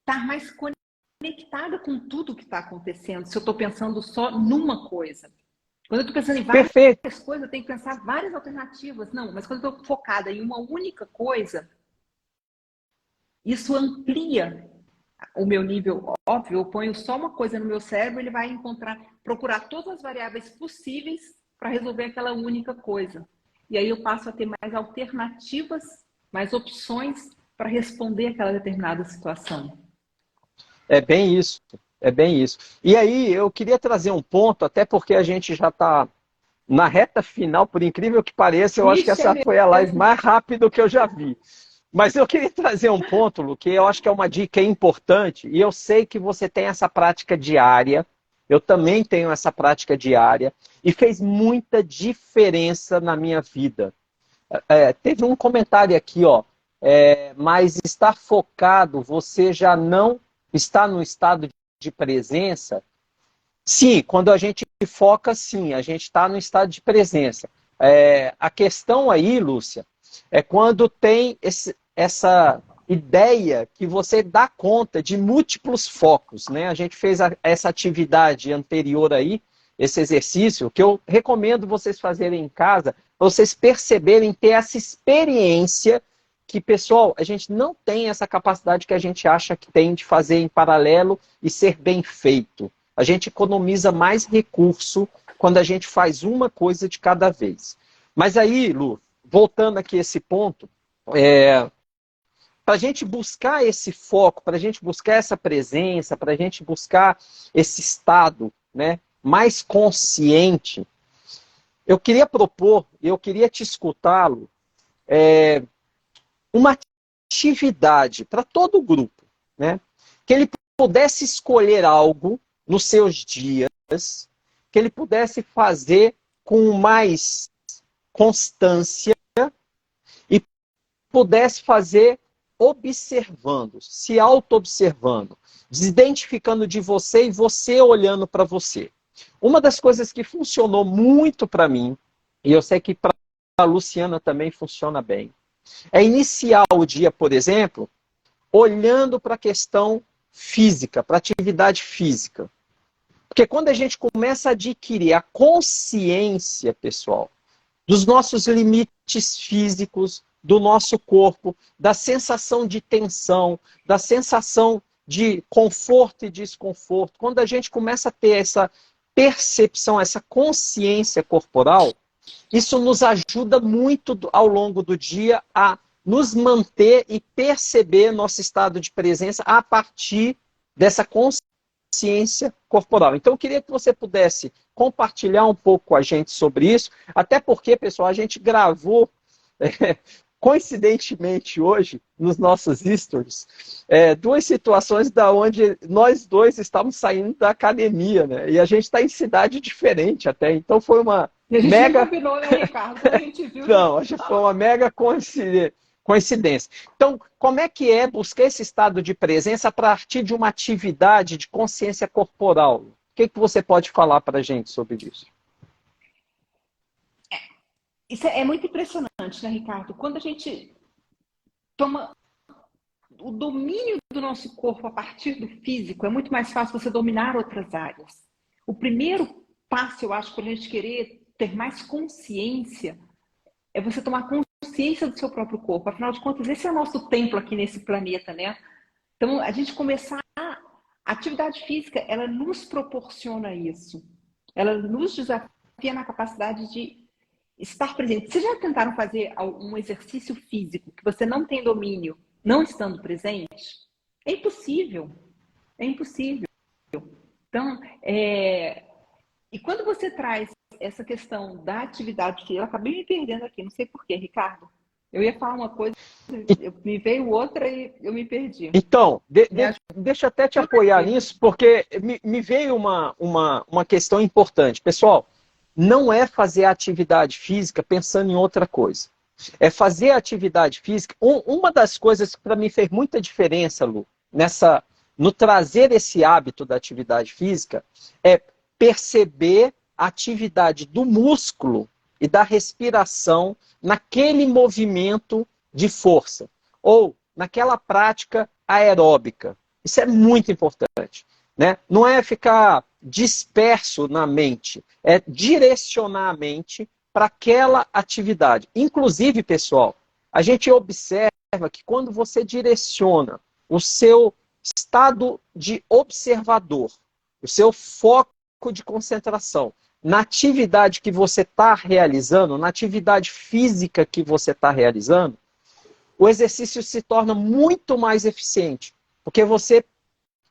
estar mais conectada com tudo que está acontecendo, se eu estou pensando só numa coisa. Quando eu estou pensando em várias coisas, eu tenho que pensar várias alternativas. Não, mas quando eu estou focada em uma única coisa, isso amplia o meu nível. Óbvio, eu ponho só uma coisa no meu cérebro, ele vai procurar todas as variáveis possíveis para resolver aquela única coisa. E aí eu passo a ter mais alternativas, mais opções para responder aquela determinada situação. É bem isso, é bem isso. E aí eu queria trazer um ponto, até porque a gente já está na reta final, por incrível que pareça, eu acho que essa foi a live mais rápida que eu já vi. Mas eu queria trazer um ponto, Lu, que eu acho que é uma dica importante, e eu sei que você tem essa prática diária, eu também tenho essa prática diária, e fez muita diferença na minha vida. Teve um comentário aqui, mas estar focado, você já não está no estado de presença? Sim, quando a gente foca, sim, a gente está no estado de presença. A questão aí, Lúcia, é quando tem essa ideia que você dá conta de múltiplos focos, né? A gente fez essa atividade anterior aí, esse exercício, que eu recomendo vocês fazerem em casa, para vocês perceberem, ter essa experiência que, pessoal, a gente não tem essa capacidade que a gente acha que tem de fazer em paralelo e ser bem feito. A gente economiza mais recurso quando a gente faz uma coisa de cada vez. Mas aí, Lu, voltando aqui a esse ponto, para a gente buscar esse foco, para a gente buscar essa presença, para a gente buscar esse estado, né, mais consciente, eu queria propor, eu queria te escutá-lo, uma atividade para todo o grupo, né, que ele pudesse escolher algo nos seus dias, que ele pudesse fazer com mais constância e pudesse fazer observando, se auto-observando, desidentificando de você e você olhando para você. Uma das coisas que funcionou muito para mim, e eu sei que para a Luciana também funciona bem, é iniciar o dia, por exemplo, olhando para a questão física, para a atividade física. Porque quando a gente começa a adquirir a consciência, pessoal, dos nossos limites físicos, do nosso corpo, da sensação de tensão, da sensação de conforto e desconforto, quando a gente começa a ter essa percepção, essa consciência corporal, isso nos ajuda muito ao longo do dia a nos manter e perceber nosso estado de presença a partir dessa consciência corporal. Então, eu queria que você pudesse compartilhar um pouco com a gente sobre isso, até porque, pessoal, a gente gravou, coincidentemente hoje, nos nossos stories, duas situações da onde nós dois estamos saindo da academia, né? E a gente está em cidade diferente até, então foi uma E a gente mega... não combinou, né, Ricardo? Quando a gente viu... Não, acho que foi uma mega coincidência. Então, como é que é buscar esse estado de presença a partir de uma atividade de consciência corporal? O que você pode falar para a gente sobre isso? Isso é muito impressionante, né, Ricardo? Quando a gente toma o domínio do nosso corpo a partir do físico, é muito mais fácil você dominar outras áreas. O primeiro passo, eu acho, para a gente querer ter mais consciência, é você tomar consciência do seu próprio corpo. Afinal de contas, esse é o nosso templo aqui nesse planeta, né? Então, a gente começar... A atividade física, ela nos proporciona isso. Ela nos desafia na capacidade de estar presente. Vocês já tentaram fazer um exercício físico que você não tem domínio, não estando presente? É impossível. É impossível. Então, e quando você traz essa questão da atividade física, eu acabei me perdendo aqui, não sei porquê, Ricardo. Eu ia falar uma coisa, me veio outra e eu me perdi. Então, deixa eu até te apoiar nisso, porque me veio uma questão importante. Pessoal, não é fazer a atividade física pensando em outra coisa. É fazer a atividade física... Uma das coisas que para mim fez muita diferença, Lu, no trazer esse hábito da atividade física, é perceber a atividade do músculo e da respiração naquele movimento de força, ou naquela prática aeróbica. Isso é muito importante, né? Não é ficar disperso na mente, é direcionar a mente para aquela atividade. Inclusive, pessoal, a gente observa que quando você direciona o seu estado de observador, o seu foco de concentração na atividade que você está realizando, na atividade física que você está realizando, o exercício se torna muito mais eficiente, porque você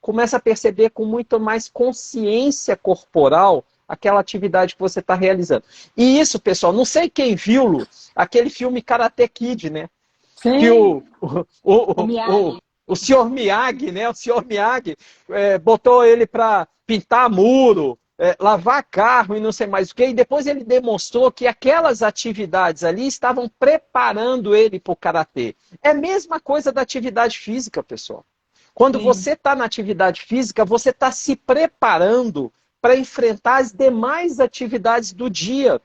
começa a perceber com muito mais consciência corporal aquela atividade que você está realizando. E isso, pessoal, não sei quem viu, Lu, aquele filme Karate Kid, né? Sim. Que o Sr. Miyagi, né? O Sr. Miyagi botou ele para pintar muro, lavar carro e não sei mais o que, e depois ele demonstrou que aquelas atividades ali estavam preparando ele para o karatê. É a mesma coisa da atividade física, pessoal. Quando você está na atividade física, você está se preparando para enfrentar as demais atividades do dia.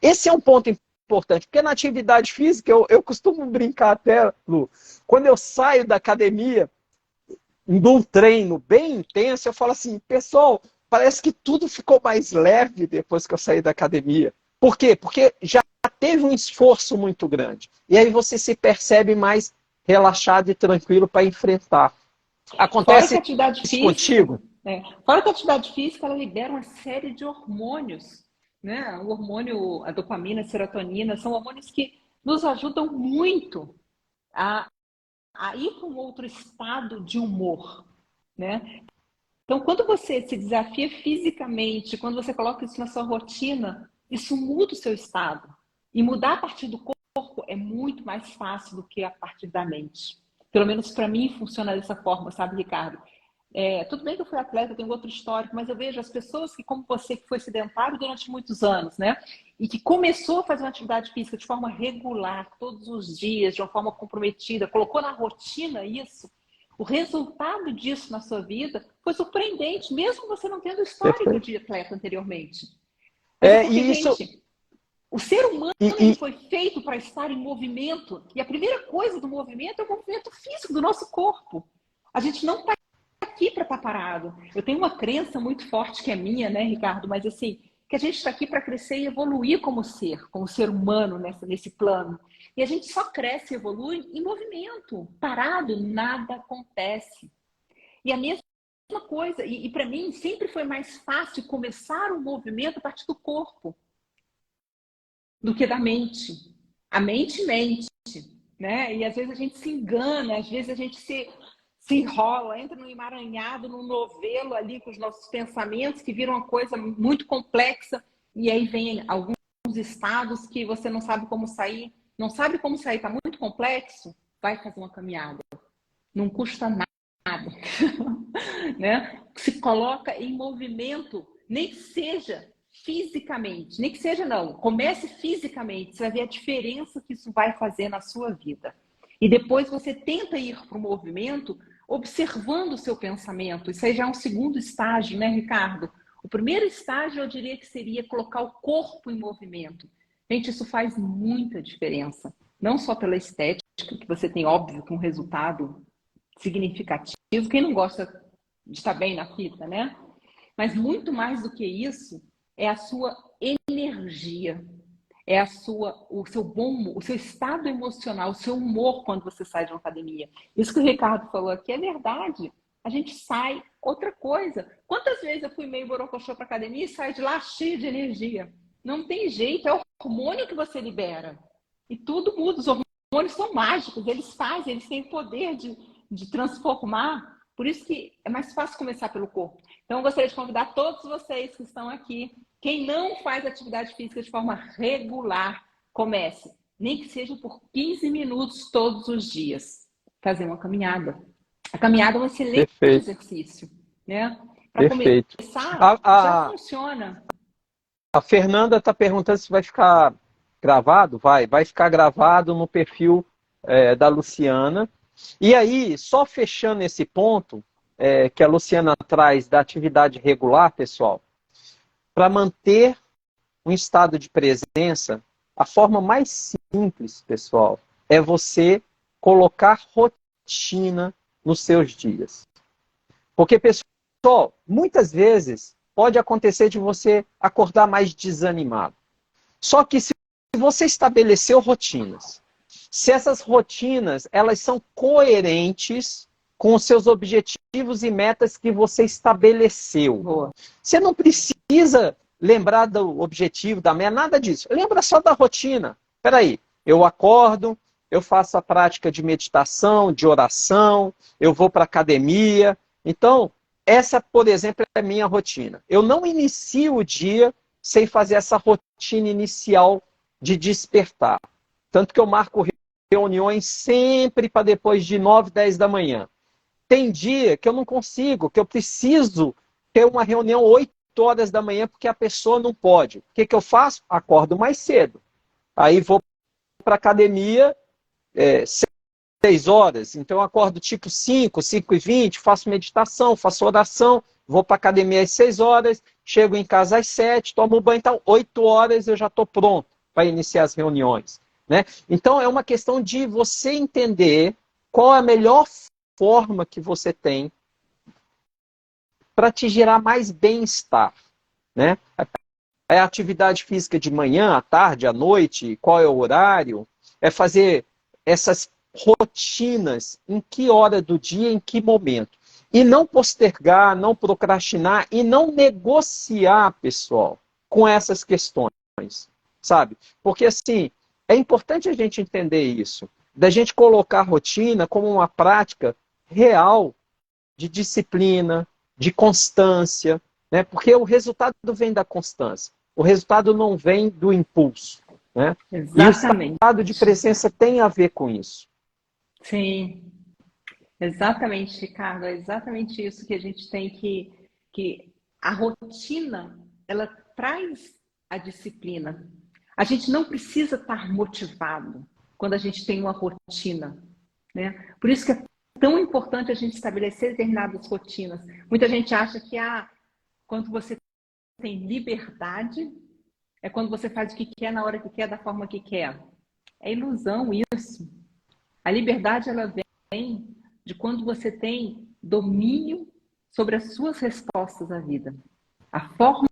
Esse é um ponto importante, porque na atividade física, eu costumo brincar até, Lu, quando eu saio da academia, de um treino bem intenso, eu falo assim, pessoal, parece que tudo ficou mais leve depois que eu saí da academia. Por quê? Porque já teve um esforço muito grande. E aí você se percebe mais relaxado e tranquilo para enfrentar. Fora que a Acontece atividade isso física, contigo? fora que a atividade física, ela libera uma série de hormônios, né? O hormônio, a dopamina, a serotonina, são hormônios que nos ajudam muito a, a ir para um outro estado de humor, né? Então, quando você se desafia fisicamente, quando você coloca isso na sua rotina, isso muda o seu estado. E mudar a partir do corpo é muito mais fácil do que a partir da mente. Pelo menos para mim funciona dessa forma, sabe, Ricardo? Tudo bem que eu fui atleta, eu tenho outro histórico, mas eu vejo as pessoas que, como você, que foi sedentário durante muitos anos, né? E que começou a fazer uma atividade física de forma regular, todos os dias, de uma forma comprometida, colocou na rotina isso, o resultado disso na sua vida foi surpreendente, mesmo você não tendo histórico Perfeito. de atleta anteriormente. Mas é porque, E isso. gente, o ser humano E, ele e, foi feito para estar em movimento. E a primeira coisa do movimento é o movimento físico do nosso corpo. A gente não está aqui para estar parado. Eu tenho uma crença muito forte que é minha, né, Ricardo? Mas assim, que a gente está aqui para crescer e evoluir como ser humano nesse plano. E a gente só cresce e evolui em movimento. Parado, nada acontece. E a mesma coisa, e para mim sempre foi mais fácil começar um movimento a partir do corpo do que da mente. A mente mente, né? E às vezes a gente se engana, às vezes a gente se enrola, entra no emaranhado, no novelo ali com os nossos pensamentos, que viram uma coisa muito complexa, e aí vem alguns estados que você não sabe como sair. Não sabe como sair, está muito complexo? Vai fazer uma caminhada. Não custa nada. Né? Se coloca em movimento, nem que seja fisicamente, nem que seja não, comece fisicamente, você vai ver a diferença que isso vai fazer na sua vida. E depois você tenta ir para o movimento observando o seu pensamento. Isso aí já é um segundo estágio, né, Ricardo? O primeiro estágio eu diria que seria colocar o corpo em movimento. Gente, isso faz muita diferença. Não só pela estética, que você tem, óbvio, que um resultado significativo. Quem não gosta de estar bem na fita, né? Mas muito mais do que isso, é a sua energia, o seu estado emocional, o seu humor quando você sai de uma academia. Isso que o Ricardo falou aqui é verdade. A gente sai outra coisa. Quantas vezes eu fui meio borocochô para academia e saio de lá cheio de energia? Não tem jeito, é o hormônio que você libera. E tudo muda, os hormônios são mágicos, eles têm o poder de transformar. Por isso que é mais fácil começar pelo corpo. Então, eu gostaria de convidar todos vocês que estão aqui. Quem não faz atividade física de forma regular, comece. Nem que seja por 15 minutos todos os dias. Fazer uma caminhada. A caminhada é um excelente perfeito, exercício, né? Para perfeito. começar, já A, a, funciona. a Fernanda está perguntando se vai ficar gravado. Vai ficar gravado no perfil da Luciana. E aí, só fechando esse ponto que a Luciana traz da atividade regular, pessoal, para manter um estado de presença, a forma mais simples, pessoal, é você colocar rotina nos seus dias. Porque, pessoal, muitas vezes pode acontecer de você acordar mais desanimado. Só que se você estabeleceu rotinas, se essas rotinas elas são coerentes com os seus objetivos e metas que você estabeleceu. Boa. Você não precisa lembrar do objetivo, da meta, nada disso. Lembra só da rotina. Espera aí, eu acordo, eu faço a prática de meditação, de oração, eu vou para a academia. Então, essa, por exemplo, é a minha rotina. Eu não inicio o dia sem fazer essa rotina inicial de despertar. Tanto que eu marco reuniões sempre para depois de 9, 10 da manhã. Tem dia que eu não consigo, que eu preciso ter uma reunião 8 horas da manhã porque a pessoa não pode. O que eu faço? Acordo mais cedo. Aí vou para a academia 6 horas. Então eu acordo tipo 5, 5h20, faço meditação, faço oração, vou para a academia às 6 horas, chego em casa às 7, tomo banho, então 8 horas eu já estou pronto para iniciar as reuniões. Né? Então é uma questão de você entender qual é a melhor forma que você tem para te gerar mais bem-estar. Né? É atividade física de manhã, à tarde, à noite? Qual é o horário? É fazer essas rotinas, em que hora do dia, em que momento. E não postergar, não procrastinar e não negociar, pessoal, com essas questões, sabe? Porque, assim, é importante a gente entender isso, da gente colocar a rotina como uma prática real de disciplina, de constância, né? Porque o resultado vem da constância, o resultado não vem do impulso, né? E o Exatamente. estado de presença tem a ver com isso. Sim, exatamente, Ricardo. É exatamente isso que a gente tem que a rotina, ela traz a disciplina. A gente não precisa estar motivado quando a gente tem uma rotina, né? Por isso que é tão importante a gente estabelecer determinadas rotinas. Muita gente acha que quando você tem liberdade, é quando você faz o que quer, na hora que quer, da forma que quer. É ilusão isso. A liberdade, ela vem de quando você tem domínio sobre as suas respostas à vida. A forma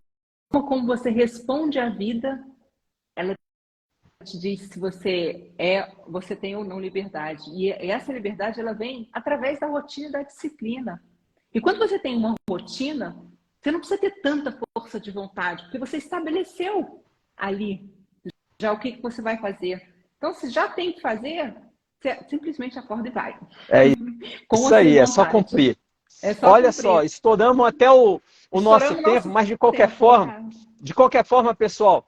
como você responde à vida, ela te diz se você tem ou não liberdade. E essa liberdade, ela vem através da rotina e da disciplina. E quando você tem uma rotina, você não precisa ter tanta força de vontade, porque você estabeleceu ali já o que você vai fazer. Então, se já tem que fazer, você simplesmente acorda e vai. É Com ou isso sem aí, é só vontade. cumprir. É só Olha só, cumprir. estouramos até o nosso Estouramos tempo, nosso mas tempo, Ricardo. de qualquer forma, pessoal,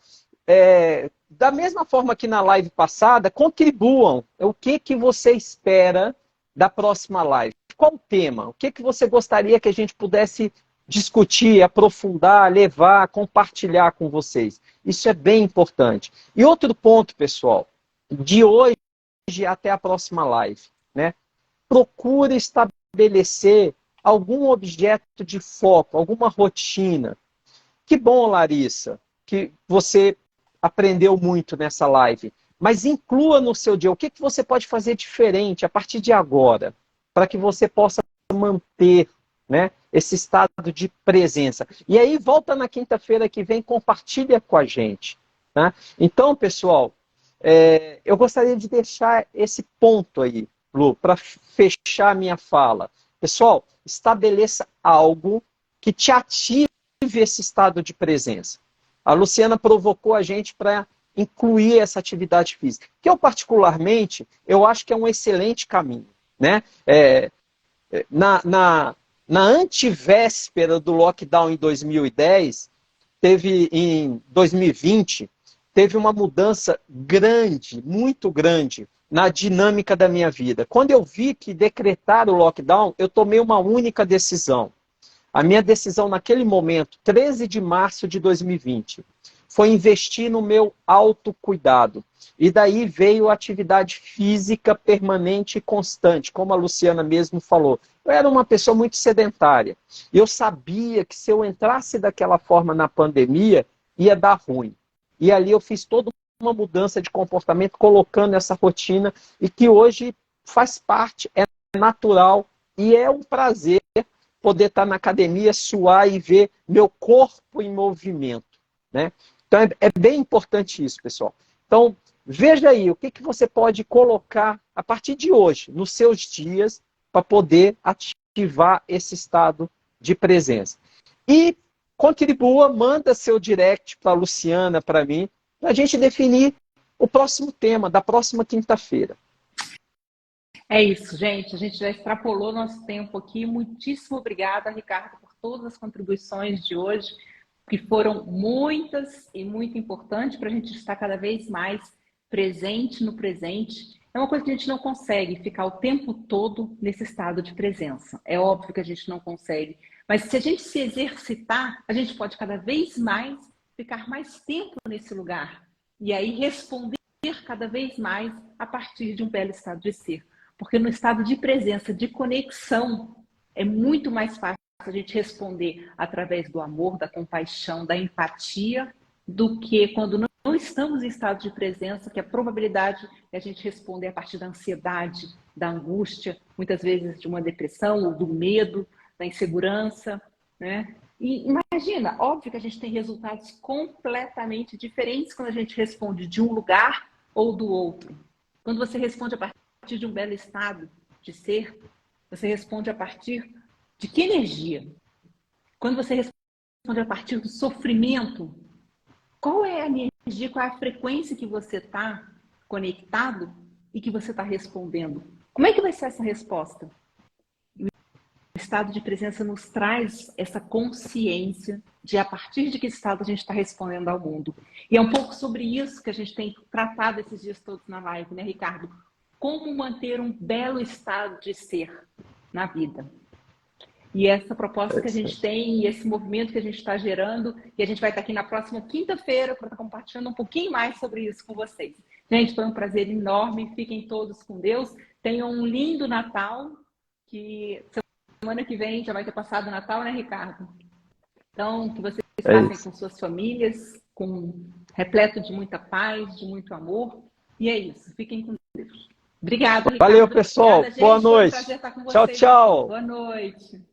da mesma forma que na live passada, contribuam. O que, que você espera da próxima live? Qual o tema? O que, que você gostaria que a gente pudesse discutir, aprofundar, levar, compartilhar com vocês? Isso é bem importante. E outro ponto, pessoal, de hoje até a próxima live, né? Procure estabelecer algum objeto de foco, alguma rotina. Que bom, Larissa, que você aprendeu muito nessa live. Mas inclua no seu dia o que você pode fazer diferente a partir de agora, para que você possa manter, né, esse estado de presença. E aí, volta na quinta-feira que vem, compartilha com a gente. Tá? Então, pessoal, eu gostaria de deixar esse ponto aí, Lu, para fechar a minha fala. Pessoal, estabeleça algo que te ative esse estado de presença. A Luciana provocou a gente para incluir essa atividade física, que eu particularmente, eu acho que é um excelente caminho. Né? Na, na, na antivéspera do lockdown em 2010, em 2020, teve uma mudança grande, muito grande, na dinâmica da minha vida. Quando eu vi que decretaram o lockdown, eu tomei uma única decisão. A minha decisão naquele momento, 13 de março de 2020, foi investir no meu autocuidado. E daí veio a atividade física permanente e constante, como a Luciana mesmo falou. Eu era uma pessoa muito sedentária. E eu sabia que se eu entrasse daquela forma na pandemia, ia dar ruim. E ali eu fiz toda uma mudança de comportamento, colocando essa rotina, e que hoje faz parte, é natural, e é um prazer poder estar na academia, suar e ver meu corpo em movimento. Né? Então é bem importante isso, pessoal. Então, veja aí o que, que você pode colocar a partir de hoje, nos seus dias, para poder ativar esse estado de presença. E contribua, manda seu direct para a Luciana, para mim, para a gente definir o próximo tema da próxima quinta-feira. É isso, gente. A gente já extrapolou nosso tempo aqui. Muitíssimo obrigada, Ricardo, por todas as contribuições de hoje, que foram muitas e muito importantes para a gente estar cada vez mais presente no presente. É uma coisa que a gente não consegue ficar o tempo todo nesse estado de presença. É óbvio que a gente não consegue. Mas se a gente se exercitar, a gente pode cada vez mais ficar mais tempo nesse lugar. E aí responder cada vez mais a partir de um belo estado de ser. Porque no estado de presença, de conexão, é muito mais fácil a gente responder através do amor, da compaixão, da empatia, do que quando não estamos em estado de presença, que a probabilidade é a gente responder a partir da ansiedade, da angústia, muitas vezes de uma depressão, ou do medo, da insegurança. Né? E imagina imagina, óbvio que a gente tem resultados completamente diferentes quando a gente responde de um lugar ou do outro. Quando você responde a partir de um belo estado de ser, você responde a partir de que energia? Quando você responde a partir do sofrimento, qual é a energia, qual é a frequência que você está conectado e que você está respondendo? Como é que vai ser essa resposta? O estado de presença nos traz essa consciência de a partir de que estado a gente está respondendo ao mundo. E é um pouco sobre isso que a gente tem tratado esses dias todos na live, né, Ricardo? Como manter um belo estado de ser na vida. E essa proposta que a gente tem, e esse movimento que a gente está gerando, e a gente vai estar aqui na próxima quinta-feira para estar compartilhando um pouquinho mais sobre isso com vocês. Gente, foi um prazer enorme. Fiquem todos com Deus. Tenham um lindo Natal, que semana que vem já vai ter passado o Natal, né, Ricardo? Então, que vocês passem com suas famílias, repleto de muita paz, de muito amor. E é isso. Fiquem com Deus. Obrigada, Ricardo. Valeu, pessoal. Obrigada, gente. Boa noite. Foi um prazer estar com tchau, vocês. tchau. Boa noite.